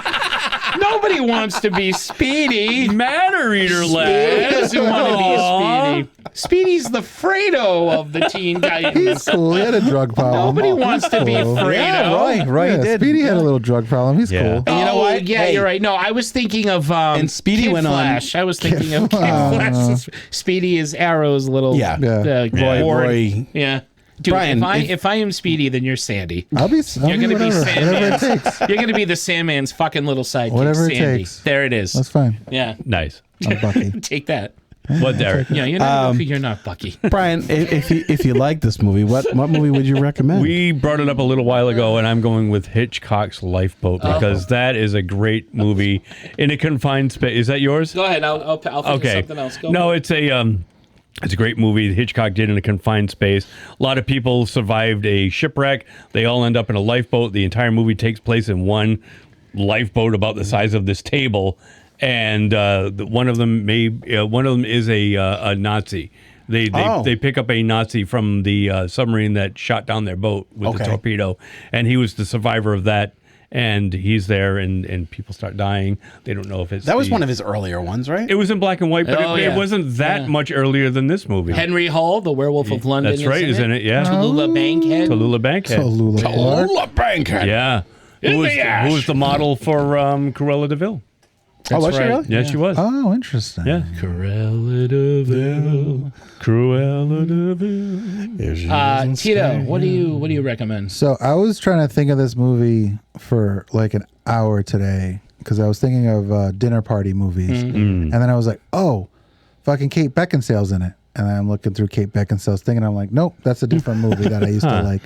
Nobody wants to be Speedy. Matter eater Speedy lad. doesn't want to be Speedy. Speedy's the Fredo of the Teen Titans. He's cool. He had a drug problem. Nobody wants to be Cool. Fredo. Yeah, Roy Yeah, did. Speedy had a little drug problem. He's Yeah. cool. You know what? Yeah, Hey. you're right. No, I was thinking of And Speedy Kid went on- Flash. I was thinking of Kid Flash. Speedy is Arrow's little Yeah. board. Roy. Yeah. Dude, Brian, if I am Speedy, then you're Sandy. I'll be You're gonna be whatever. Whatever it Sandman. takes. You're gonna be the Sandman's fucking little sidekick. Whatever it Sandy. takes. There it is. That's fine. Yeah. Nice. I'm Bucky. Take that. What, Derek? Yeah, you're not Bucky. Brian, if you like this movie, what movie would you recommend? We brought it up a little while ago, and I'm going with Hitchcock's Lifeboat because that is a great movie in a confined space. Is that yours? Go ahead. I'll think of something else. Go. No, it's a great movie that Hitchcock did in a confined space. A lot of people survived a shipwreck. They all end up in a lifeboat. The entire movie takes place in one lifeboat about the size of this table, and one of them is a Nazi. They pick up a Nazi from the submarine that shot down their boat with the torpedo, and he was the survivor of that. And he's there, and people start dying. They don't know if it's that was one of his earlier ones, right? It was in black and white, but it wasn't that much earlier than this movie. Henry Hall, the Werewolf of London. That's right, is in it? Yeah. Tallulah Bankhead. Tallulah Bankhead. Tallulah Bankhead. Yeah. Who was the model for Cruella de Vil? Oh, was she really? Yeah, she was. Oh, interesting. Yeah. Cruella de Vil. Cruella de Vil. Tito, what do you recommend? So I was trying to think of this movie for like an hour today because I was thinking of dinner party movies, and then I was like, oh, fucking Kate Beckinsale's in it, and I'm looking through Kate Beckinsale's thing, and I'm like, nope, that's a different movie that I used to like.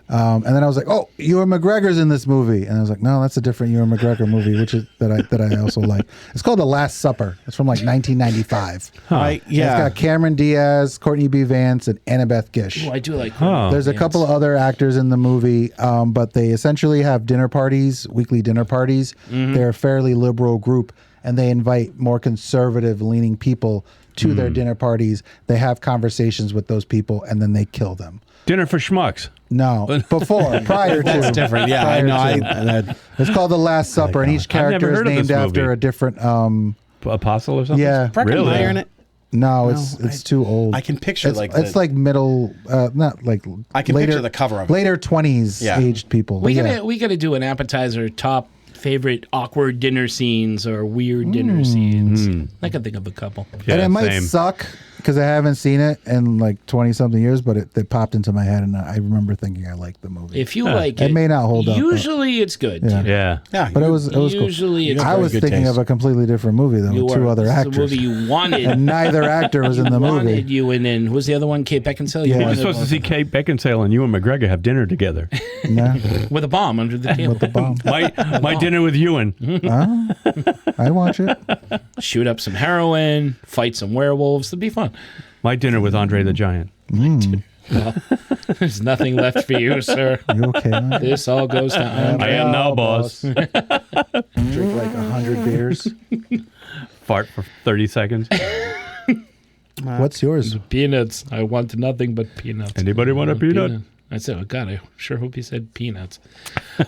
And then I was like, oh, Ewan McGregor's in this movie, and I was like, no, that's a different Ewan McGregor movie, which is that I also like. It's called The Last Supper. It's from like 1995. And it's got Cameron Diaz, Courtney B. Vance, and Annabeth Gish. Oh, I do like. There's a couple of other actors in the movie, but they essentially have dinner parties, weekly dinner parties. They're a fairly liberal group, and they invite more conservative-leaning people to their dinner parties. They have conversations with those people, and then they kill them. Dinner for schmucks. No, prior to. That's different. Yeah, I know. It's called The Last Supper, and each character is heard of named this after movie. a different. Apostle or something? Yeah. Breckenmeyer in it. No, it's too old. I can picture it's like middle, not like. I can later, picture the cover of it. Later 20s aged people. We But gotta do an appetizer top favorite awkward dinner scenes or weird dinner scenes. I can think of a couple. and it might suck because I haven't seen it in like 20 something years, but it popped into my head, and I remember thinking I liked the movie. If you like it, it may not hold up. Usually it's good. Yeah. But it was cool. Usually it's I was good thinking taste. of a completely different movie though, with two other This is actors, a movie you wanted. and neither actor was in the movie. Wanted you in who's the other one? Kate Beckinsale. Yeah. You're supposed to see Kate Beckinsale and Ewan McGregor have dinner together. Nah, with a bomb under the table. with the bomb. my dinner with Ewan. I'd watch it. Shoot up some heroin, fight some werewolves. It'd be fun. My dinner with Andre the Giant. Well, there's nothing left for you, sir. You okay? Man? This all goes to I am now boss. Drink like 100 beers. Fart for 30 seconds. What's yours? peanuts. I want nothing but peanuts. Anybody want a peanut? I said, oh God, I sure hope he said peanuts.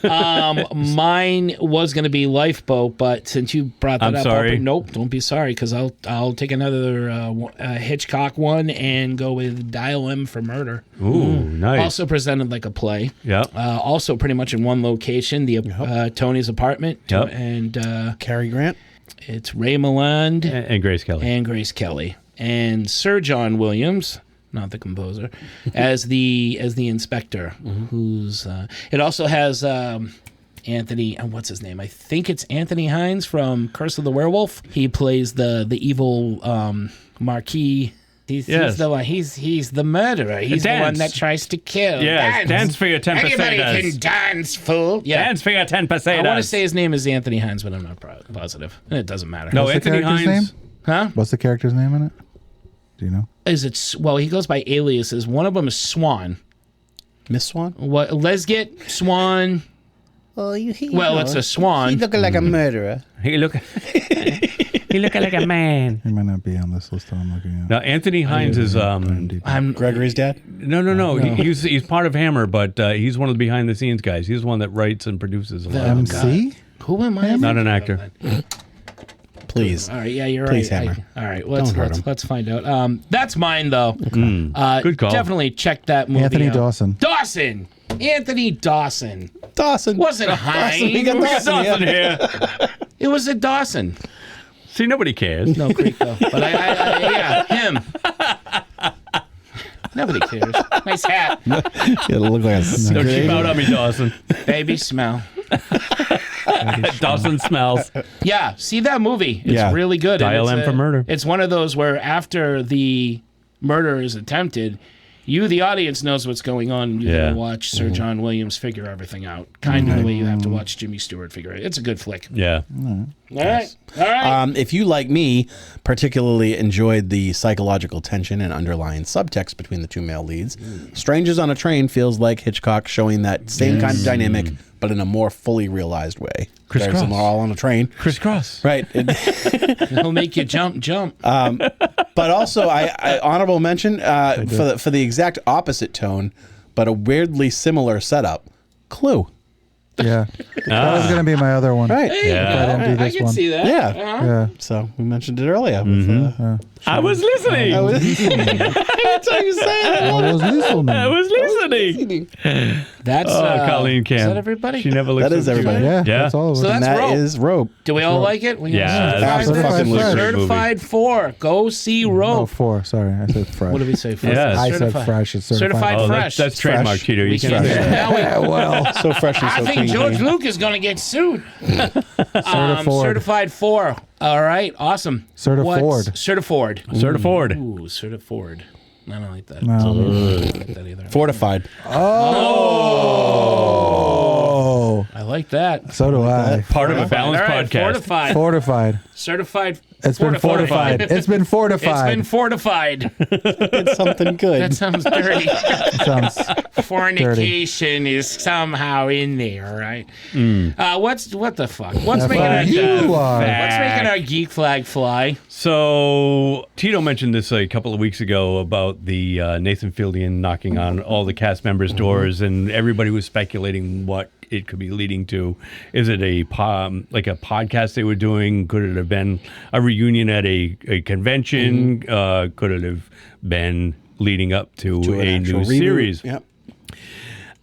Mine was going to be Lifeboat, but since you brought that I'm up, sorry. nope, don't be sorry, because I'll take another Hitchcock one and go with Dial M for Murder. Ooh, nice. Also presented like a play. Yeah. Also pretty much in one location, the Tony's apartment. Yep. And Cary Grant. it's Ray Milland And Grace Kelly. and Grace Kelly and Sir John Williams, not the composer, as the inspector. Who's it also has Anthony, what's his name? I think it's Anthony Hines from Curse of the Werewolf. He plays the evil Marquis. He's the one. He's the murderer. He's the one that tries to kill. Yes, dance for your 10 Anybody pesetas. can dance, fool. Yeah. Dance for your 10 pesetas. I want to say his name is Anthony Hines, but I'm not positive. It doesn't matter. No, What's the Anthony character's Hines. name? Huh? What's the character's name in it? Do you know? Is it? Well, he goes by aliases. One of them is Swan. Miss Swan? What? Lesgit, Swan. Well, It's a swan. He's looking like a murderer. He look like a man. He might not be on this list that I'm looking at. Now, Anthony Hines is I'm Gregory's dad? no. He's part of Hammer, but he's one of the behind the scenes guys. He's the one that writes and produces a lot. MC? Who am I? Not an actor. Please. All right, yeah, you're Please, right. Hammer. All right, Don't hurt him. let's find out. That's mine though. Good call. Definitely check that movie. Anthony out. Dawson. Anthony Dawson. Dawson. Wasn't Hines. We got Dawson here. It was a Dawson. See, nobody cares. No Creek though. But yeah, him. Nobody cares. Nice hat. It'll look like a Don't cheap out on me, Dawson. Baby smell. Dawson smells. Yeah, see that movie. It's really good. And Dial it's M for murder. It's one of those where after the murder is attempted, you, the audience, knows what's going on. You can watch Sir John Williams figure everything out. Kind of the way you have to watch Jimmy Stewart figure it. It's a good flick. Yeah. All right. If you, like me, particularly enjoyed the psychological tension and underlying subtext between the two male leads, Strangers on a Train feels like Hitchcock showing that same kind of dynamic, but in a more fully realized way. Crisscross. Them all on a train. Crisscross. Right. He'll make you jump. But also, I honorable mention for the exact opposite tone, but a weirdly similar setup. Clue. Yeah. That was going to be my other one. Right. Yeah. If I didn't do I this can one. see that. Yeah. Yeah. So we mentioned it earlier. With, I was listening. I was That's how you say it. I was listening. I was listening. That's Colleen Cam. Is that everybody? She never looks That is everybody. Yeah, Yeah. that's all of it. So And that's that Rope. is Rope. Do we all like it? Yeah, that's Certified fucking Fresh. Certified 4. Go see Oh, Rope. 4. Sorry. I said fresh. What do we say? Yeah. I said fresh. It's Certified Oh, fresh. that's trademark, Tito. You can't do that. Now we, well, So fresh and so I think clean. George Luke is going to get sued. Certified 4. All right. Awesome. Certified. Certified. Certified. Ooh, certified. I don't like that. No. I don't like that either. Fortified. Oh. I like that. So do I. Part of a balanced All right, podcast. Fortified. Fortified. Certified. It's been fortified. It's been It's fortified. been fortified. It's something good. That sounds dirty. Sounds Fornication is somehow in there, right? What the fuck? What's making our geek flag fly? So Tito mentioned this a couple of weeks ago about the Nathan Fillion knocking on all the cast members' doors, and everybody was speculating what it could be leading to. Is it a podcast they were doing? Could it have been a reunion at a convention? Could it have been leading up to a new series? Yep.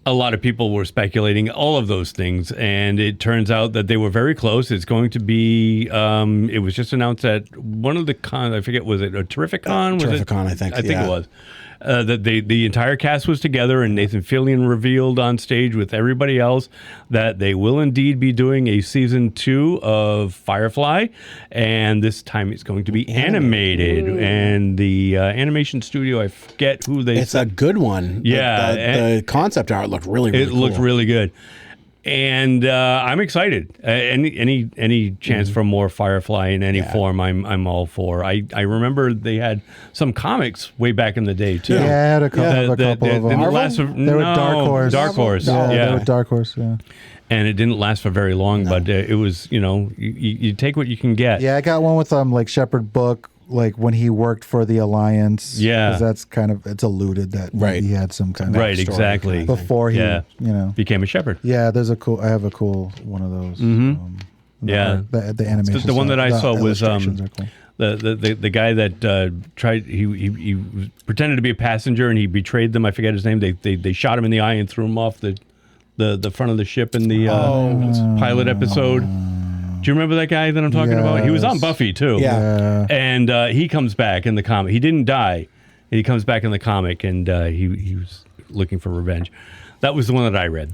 A lot of people were speculating all of those things, and it turns out that they were very close. It's going to be, it was just announced at one of the cons, I forget, was it a Terrificon? Terrificon, I think. I think it was. That the entire cast was together, and Nathan Fillion revealed on stage with everybody else that they will indeed be doing a season 2 of Firefly, and this time it's going to be animated. And the animation studio, I forget who they. It's a good one. Yeah, the concept art looked really cool. It looked really good. And I'm excited. Any chance for more Firefly in any form, I'm all for. I remember they had some comics way back in the day too. Yeah, I had a couple of them. They were Dark Horse. Dark Horse. Yeah, Yeah. they were Dark Horse. Yeah. And it didn't last for very long, but it was, you take what you can get. Yeah, I got one with like Shepherd Book, like when he worked for the Alliance. Yeah. 'Cause that's kind of, it's alluded that he had some kind of Right, exactly. before he, became a shepherd. Yeah, I have a cool one of those. Yeah. The animation. The one that I saw was illustrations are cool. the guy that tried he pretended to be a passenger and he betrayed them. I forget his name. They shot him in the eye and threw him off the front of the ship in the pilot episode. Do you remember that guy that I'm talking about? He was on Buffy too. Yeah. And he comes back in the comic. He didn't die. He comes back in the comic, and he was looking for revenge. That was the one that I read.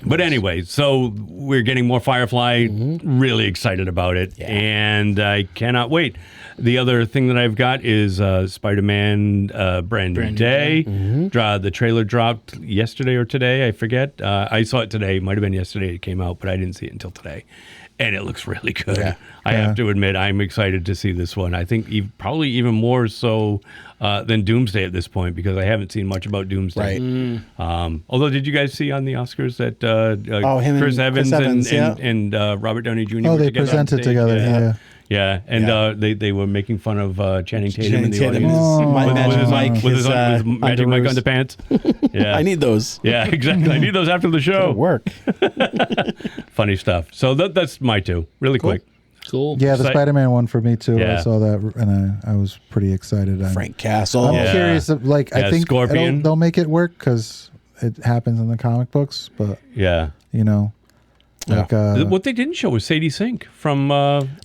But anyway, so we're getting more Firefly. Really excited about it, and I cannot wait. The other thing that I've got is Spider-Man Brand New Day. The trailer dropped yesterday or today, I forget. I saw it today. Might have been yesterday it came out, but I didn't see it until today. and it looks really good. Yeah. I have to admit, I'm excited to see this one. I think probably even more so than Doomsday at this point, because I haven't seen much about Doomsday. Right. Although, did you guys see on the Oscars that him Chris and Evans, Chris Evans, and Robert Downey Jr. Oh, were they together on presented stage? together. Yeah. Yeah, and they were making fun of Channing Tatum in the Channing Tatum audience. is- with his magic mic underpants. Yeah, I need those. Yeah, exactly. I need those after the show. Work. Funny stuff. So that's my two. Really quick. Cool. Yeah, the Sci- Spider-Man one for me too. Yeah. I saw that and I was pretty excited. Frank Castle. I'm Yeah. curious. I think Scorpion. they'll make it work because it happens in the comic books. But Yeah. like What they didn't show was Sadie Sink from.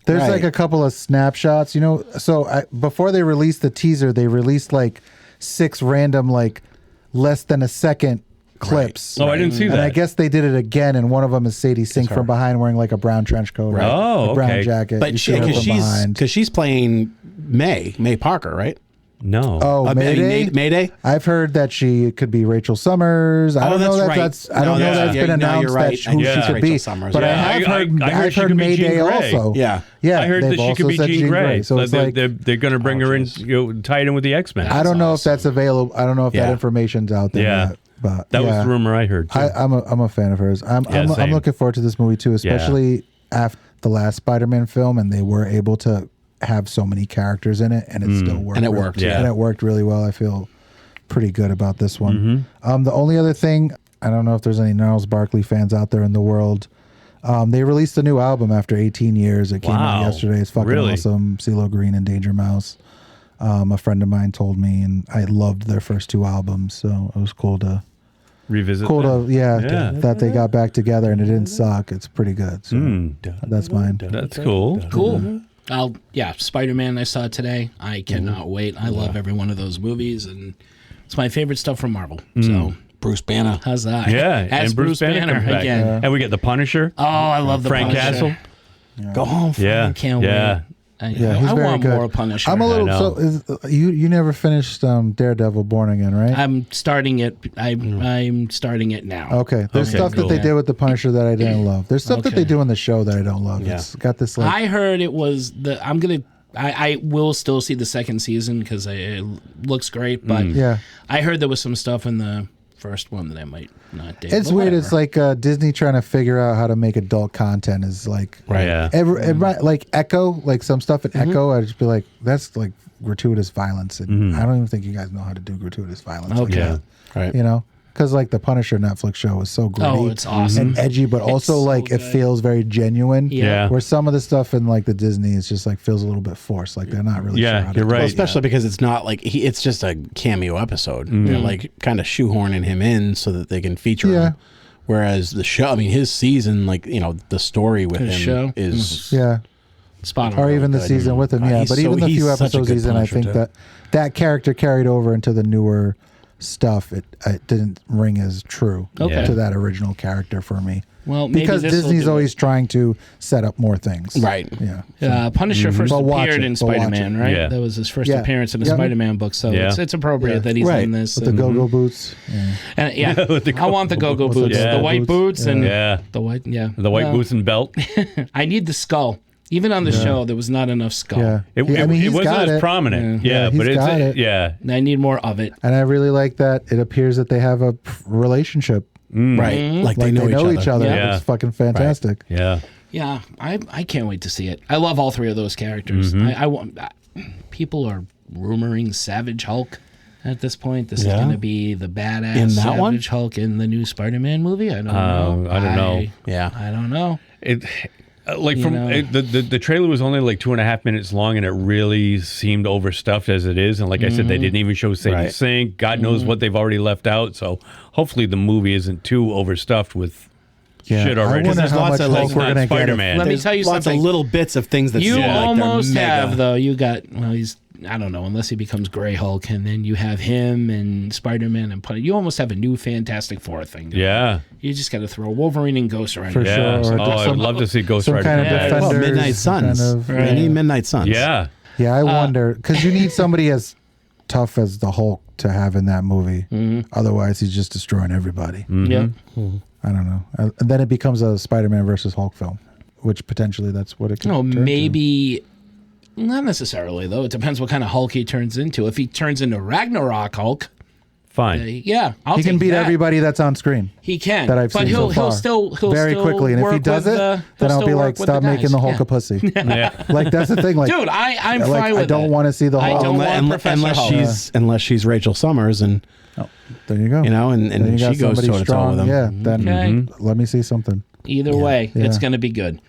there's Right. like a couple of snapshots. So before they released the teaser, they released like 6 random like less than a second clips. Oh, I didn't see And that. I guess they did it again, and one of them is Sadie Sink from behind wearing like a brown trench coat, Right. Oh, a brown okay. jacket. But You see her from behind. because she's playing May Parker, right? No. Oh, Mayday? Mayday. I've heard that she could be Rachel Summers. I don't know that's that right. that's I don't know that's been announced you're right. that who Yeah. she could Rachel be. Summers, But yeah. I have heard I heard she heard could be Jean Mayday Grey. also. Yeah. Yeah, I heard they've that she also could be said Jean Grey. So it's like they're going to bring her in, tie it in with the X-Men. I don't know if that's available. I don't know if that Yeah. information's out there Yeah. yet. But That was yeah. the rumor I heard, too. I'm a fan of hers. I'm same. looking forward to this movie too, especially after the last Spider-Man film, and they were able to have so many characters in it, and it still worked. And it worked, yeah. And it worked really well. I feel pretty good about this one. Mm-hmm. The only other thing, I don't know if there's any Gnarls Barkley fans out there in the world. They released a new album after 18 years. It came out Wow. yesterday. It's fucking Really? awesome. CeeLo Green and Danger Mouse. A friend of mine told me, and I loved their first 2 albums, so it was cool to Revisit that Yeah. that they got back together and it didn't suck. It's pretty good. So that's mine. That's cool. Cool. Spider-Man I saw today. I cannot wait. I love every one of those movies, and it's my favorite stuff from Marvel. So Bruce Banner. how's that? Yeah, As and Bruce Banner comes back. again. And we get the Punisher. Oh, I love the Frank Punisher. Castle. Go home. Yeah. I can't yeah. wait. He's I very want good. more Punisher. I'm a little. know. So you never finished Daredevil Born Again, right? I'm starting it. I'm starting it now. Okay. There's Okay, stuff cool. that they did with the Punisher that I didn't love. There's stuff that they Okay. do in the show that I don't love. Yeah. It's got this like I heard it was the. I'm gonna. I will still see the second season because it looks great, but yeah. I heard there was some stuff in the first one that I might not dig. It's but weird. whatever. It's like Disney trying to figure out how to make adult content is like Yeah. like Echo, like some stuff in Echo. I'd just be like, that's like gratuitous violence, and I don't even think you guys know how to do gratuitous violence. Okay. Yeah. Right. You know, because like the Punisher Netflix show is so gritty. Oh, it's awesome. and edgy, but also so like it good. feels very genuine. Yeah. Where some of the stuff in like the Disney is just like feels a little bit forced. Like they're not really. Yeah, sure how to you're do right. it. Especially because it's not like it's just a cameo episode. They're like kind of shoehorning him in so that they can feature Yeah. him. Whereas the show, I mean, his season, like the story with His him show? is Yeah. Spot on. Or even the good. season with him, yeah. He's But so- even the he's few such a episodes good he's in, I Punisher, think too. that character carried over into the newer stuff. It didn't ring as true Okay. to that original character for me. Well, maybe because this'll Disney's do always trying to set up more things. right. Yeah. Punisher first But watch appeared it, in but watch Spider-Man, it. right? Yeah. That was his first Yeah. appearance in a Yep. Spider-Man book, so Yeah. it's appropriate Yeah. that he's Right. in this. With the and- go-go boots. Yeah. And yeah, With the I want the go-go With the boots, go-go the white boots. boots, and Yeah. the white, The white boots and belt. I need the skull. Even on the show, there was not enough skull. Yeah. It he's wasn't got as it. prominent. Yeah, Yeah, he's but it's got it. yeah. And I need more of it. And I really like that it appears that they have a relationship. Right. Like Like they know each other. Yeah. It's fucking fantastic. Yeah. Yeah, I can't wait to see it. I love all 3 of those characters. I want. People are rumoring Savage Hulk at this point. This is Yeah. going to be the badass In that Savage one? Hulk in the new Spider-Man movie. I don't know. I don't know. Yeah. I don't know. It like You from know. the trailer was only like 2.5 minutes long, and it really seemed overstuffed as it is. And like I said, they didn't even show Sadie Right. Sink. God knows what they've already left out. So hopefully the movie isn't too overstuffed with shit I already. wonder there's how lots much of, Hulk like, we're not gonna get. Spider-Man. Let me There's tell you lots something. of little bits of things that You seem like they're almost mega. have, though. You got, well, he's, I don't know, unless he becomes Grey Hulk, and then you have him and Spider-Man and you almost have a new Fantastic Four thing. Yeah. You just got to throw Wolverine and Ghost Rider. For Yeah. sure. Or Oh, I'd some- love to see Ghost some Rider. kind of come back. defender. Well, Midnight Defenders, Suns. kind of- They need Midnight Suns. Yeah. Yeah, I wonder because you need somebody as tough as the Hulk to have in that movie. Otherwise, he's just destroying everybody. Yep. I don't know. And then it becomes a Spider-Man versus Hulk film. which potentially that's what it could. No, turn maybe not necessarily though. It depends what kind of Hulk he turns into. If he turns into Ragnarok Hulk, fine. yeah, I'll he can take beat that. everybody that's on screen. He can, that I've but seen he'll so far. he'll very still quickly. And if he work does with, it, then I'll be like, stop making the Hulk a pussy. Yeah. Like that's the thing. Like, dude, I'm like, fine with it. I don't want to see the Hulk. I don't want Professor Hulk. Unless she's Rachel Summers and there you go. You know, and then you she got goes somebody toe to toe strong. with him. Yeah, then let me see something. Either way, Yeah. it's going to be good.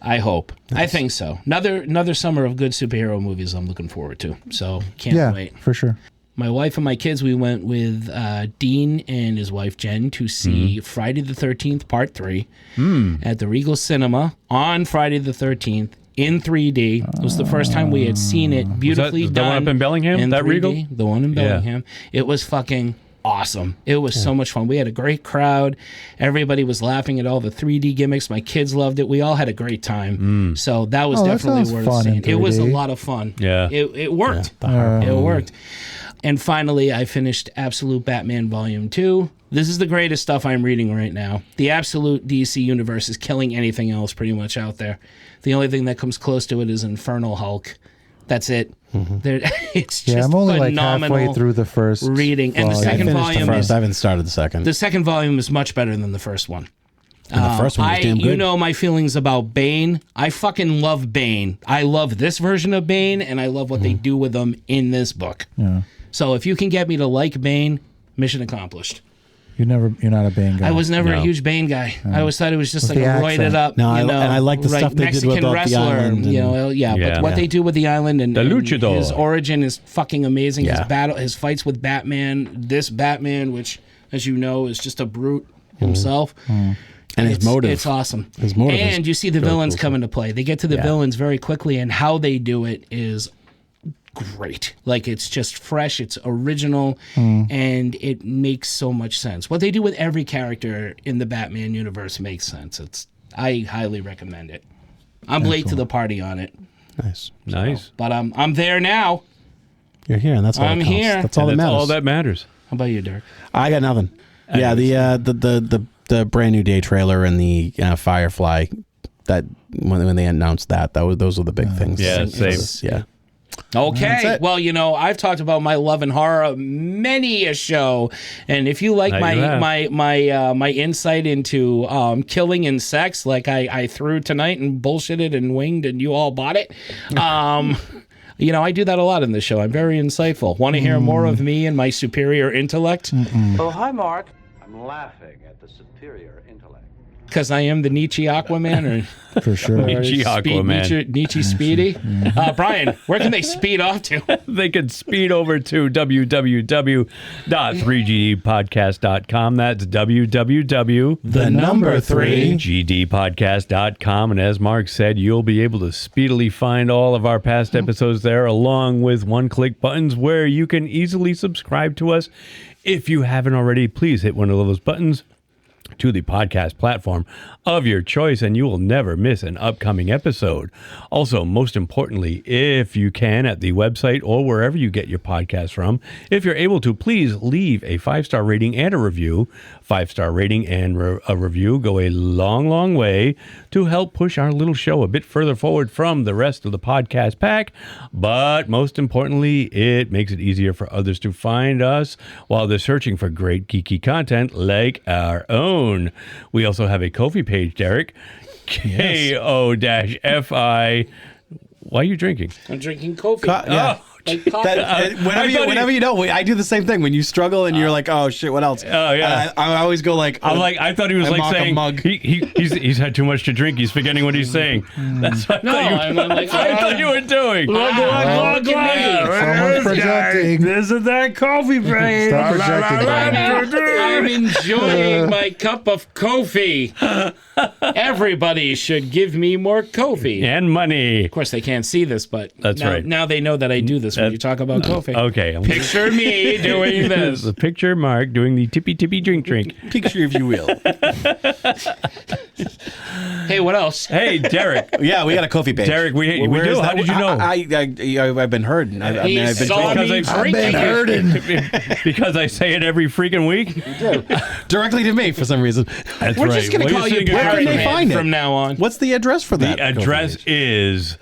I hope. Nice. I think so. Another summer of good superhero movies I'm looking forward to. So can't wait. For sure. My wife and my kids, we went with Dean and his wife Jen to see Friday the 13th Part 3 at the Regal Cinema on Friday the 13th in 3D. It was the first time we had seen it beautifully was that done. the one up in Bellingham? In That 3D. Regal? The one in Bellingham. It was fucking awesome. It was so much fun. We had a great crowd. Everybody was laughing at all the 3D gimmicks. My kids loved it. We all had a great time. So that was definitely worth seeing. It was a lot of fun. Yeah. It worked. It worked. And finally, I finished Absolute Batman Volume 2. This is the greatest stuff I'm reading right now. The Absolute DC Universe is killing anything else pretty much out there. The only thing that comes close to it is Infernal Hulk. That's it. It's just I'm only phenomenal like halfway through the first reading. And the second volume I haven't started the second. The second volume is much better than the first one. And the first one was damn good. You know my feelings about Bane. I fucking love Bane. I love this version of Bane, and I love what they do with him in this book. Yeah. So if you can get me to like Bane, mission accomplished. You're not a Bane guy. I was never a huge Bane guy. I always thought it was just like a roided up, and I like the stuff they Mexican did with wrestler. the island. But what they do with the island and The luchador. his origin is fucking amazing. Yeah. His fights with Batman, this Batman, which, as you know, is just a brute himself. And his motive. It's awesome. His motive and you see the villains come into play. They get to the villains very quickly, and how they do it is great. Like, it's just fresh, it's original, and it makes so much sense. What they do with every character in the Batman universe makes sense. I highly recommend it. I'm late to the party on it. Nice. But I'm there now. You're here, and that's all I'm that counts. here. That's all that matters. All that matters. How about you, Dirk? I got nothing. Yeah, the brand new day trailer and the Firefly, that when they announced those were the big things. Yeah, same. Yeah. Okay. Well, I've talked about my love and horror many a show, and if you like my insight into killing and sex, like I threw tonight and bullshitted and winged, and you all bought it. I do that a lot in the show. I'm very insightful. Want to hear more of me and my superior intellect? Oh, hi, Mark. I'm laughing at the superior intellect. Because I am the Nietzsche Aquaman, or for sure. Nietzsche Aquaman. Nietzsche Speedy. Brian, where can they speed off to? They can speed over to www.3gdpodcast.com. That's www.3gdpodcast.com. And as Mark said, you'll be able to speedily find all of our past episodes there, along with one-click buttons where you can easily subscribe to us. If you haven't already, please hit one of those buttons to the podcast platform of your choice, and you will never miss an upcoming episode. Also, most importantly, if you can, at the website or wherever you get your podcast from, if you're able to, please leave a 5-star rating and a review. 5-star rating and a review go a long, long way to help push our little show a bit further forward from the rest of the podcast pack. But most importantly, it makes it easier for others to find us while they're searching for great geeky content like our own. We also have a Ko-fi page, Derek. KO-FI. Why are you drinking? I'm drinking Ko-fi. Yeah. Like coffee. Whenever you know, I do the same thing. When you struggle and you're like, oh shit, what else? Oh yeah. I always go like, I thought he was like saying mug. he's had too much to drink. He's forgetting what he's saying. That's what I thought you were doing. Someone's projecting. This is that coffee break. Stop projecting. I'm enjoying my cup of Ko-fi. Everybody should give me more Ko-fi. And money. Of course, they can't see this, but That's right. Now they know that I do this when you talk about Ko-fi. Okay. Picture me doing this. The picture Mark doing the tippy drink. picture if you will. Hey, what else? Hey, Derek. Yeah, we got a Ko-fi page. Derek, we do. How did you know? I've been heard. I've been saw me told. I've been hurting. Because I say it every freaking week. Directly to me for some reason. That's We're right. just going to Well, call you're you sitting Where Parrot can they Man find it? from now on. What's the address for that? The address is.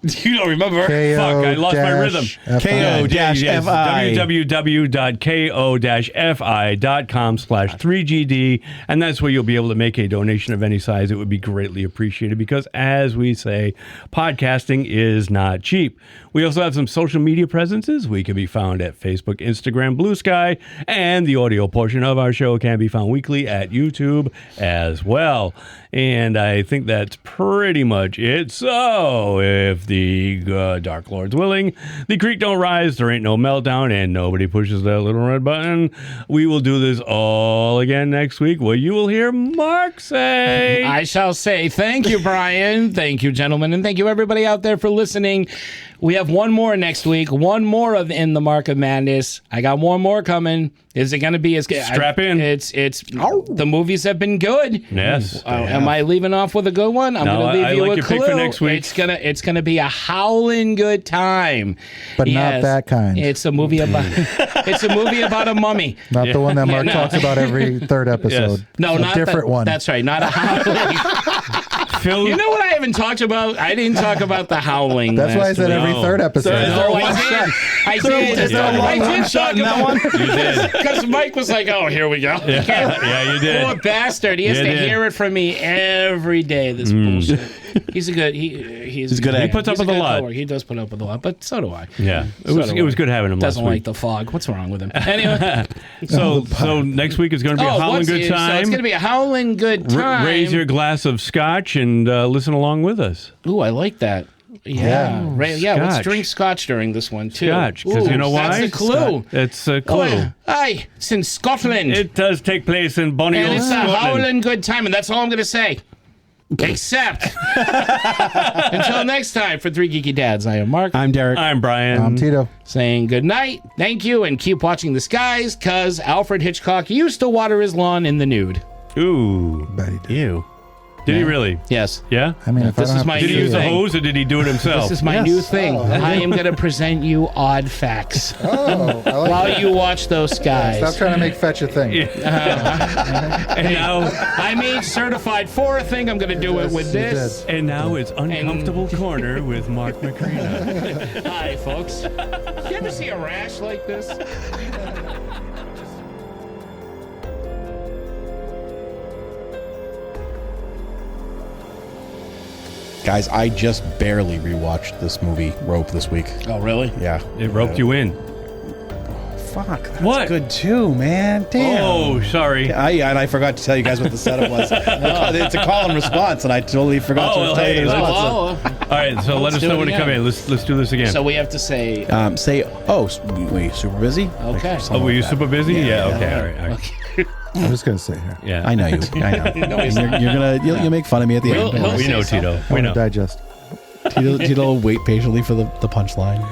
You don't remember? Fuck, I lost my rrhythm. KO-FI. www.ko-fi.com/3GD, and that's where you'll be able to make a donation of any size. It would be greatly appreciated because, as we say, podcasting is not cheap. We also have some social media presences. We can be found at Facebook, Instagram, Blue Sky, and the audio portion of our show can be found weekly at YouTube as well. And I think that's pretty much it. So, if the Dark Lord's willing, the creek don't rise, there ain't no meltdown, and nobody pushes that little red button, we will do this all again next week, where you will hear Mark say... I shall say thank you, Brian. Thank you, gentlemen. And thank you, everybody out there, for listening. We have one more next week. One more of In the Mark of Madness. I got one more coming. Is it going to be as good? Strap in. It's the movies have been good. Yes. Am I leaving off with a good one? I'm No, going to leave I you like a your clue. pick for next week. It's gonna be a howling good time. But not that kind. It's a movie about a mummy. Not the one that Mark talks about every third episode. Yes. No, a not different one. That's right, not a howling. Phil, You know what I haven't talked about? I didn't talk about the howling. That's why I said every No. third episode. I did talk about one. you did. Because Mike was like, "Oh, here we go." Yeah, you did. Poor bastard. He has You to did. hear it from me every day. This bullshit. He's a good. He's good man. at it. He puts up He's a with a good lot. coworker. He does put up with a lot, but so do I. Yeah. It So was good having him Doesn't last like week. the fog. What's wrong with him? Anyway. So next week is going to be a howling good So time. it's going to be a howling good time. Raise your glass of scotch and listen along with us. Ooh, I like that. Yeah, let's Scotch. drink scotch during this one too. Scotch, because you know why? That's a clue. It's a clue. Aye, it's in Scotland. It does take place in Bonnie and old it's a Scotland. howling good time, and that's all I'm going to say. Except, until next time, for Three Geeky Dads, I am Mark. I'm Derek. I'm Brian. I'm Tito. Saying good night, thank you, and keep watching the skies, because Alfred Hitchcock used to water his lawn in the nude. Ooh. Bet he did. Ew. Did he really? Yes. Yeah? I mean, if This I don't is have my to Did he new use a thing. hose or did he do it himself? This is my new thing. I am going to present you odd facts Oh, I like while that. you watch those skies. Stop trying to make fetch a thing. And now, I made certified for a thing. I'm going to do it with you this. and now it's Uncomfortable Corner with Mark Macrina. Hi, folks. You ever see a rash like this? Guys, I just barely rewatched this movie, Rope, this week. Oh, really? Yeah. It roped you in. Fuck. That's What? good too, man. Damn. Oh, sorry. And I forgot to tell you guys what the setup was. It's a call and response, and I totally forgot Oh, to tell you the hey, response. All right, so let us do know it when to come again. in. Let's do this again. So we have to say, Were you super busy? Okay. Oh, were you super busy? Yeah, okay, all right. I'm just going to sit here. Yeah. I know you. I know. You'll make fun of me at the end. Don't worry. We know, Tito. I We want to know. digest. Tito will wait patiently for the punchline.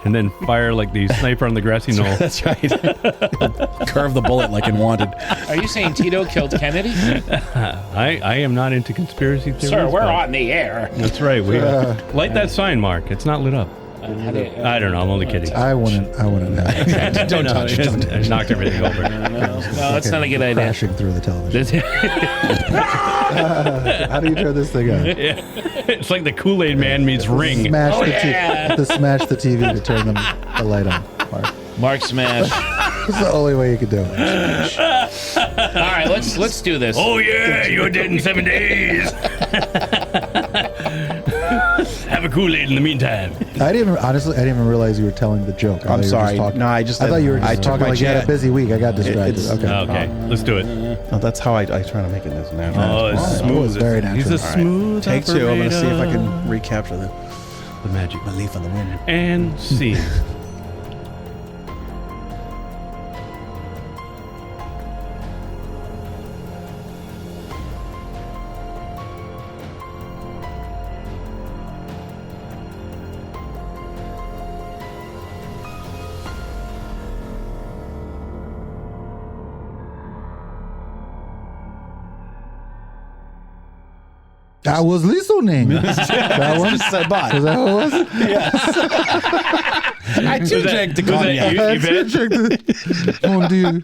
And then fire like the sniper on the grassy knoll. That's right. Curve the bullet like in Wanted. are you saying Tito killed Kennedy? I am not into conspiracy theories. Sir, we're but- on the air. That's right. We light that sign, Mark. It's not lit up. I don't know. I'm only kidding. I wouldn't know. Don't touch it. I knocked everything over. No, that's not a good idea. Crashing through the television. How do you turn this thing on? It's like the Kool-Aid Man meets Ring. Smash Oh, the yeah. to smash the TV to turn the light on. Mark. Mark Smash. That's the only way you could do it. All right, let's do this. Oh yeah, you're dead in 7 days. Have a Kool-Aid in the meantime. I didn't even realize you were telling the joke. I thought I'm you were just sorry. talking. No, I thought you were just talking like you had a busy week. I got distracted. It's- Okay. Okay, let's do it. No, that's how I try to make it this natural. Oh, it's Oh, smooth. it was very He's a natural. smooth Take two. I'm going to see if I operator. can recapture the magic. leaf on the wind. And scene. I was listening. That one? Just said bye. Is that what it was? I too drank the cognac. I drank the- Mon Dieu.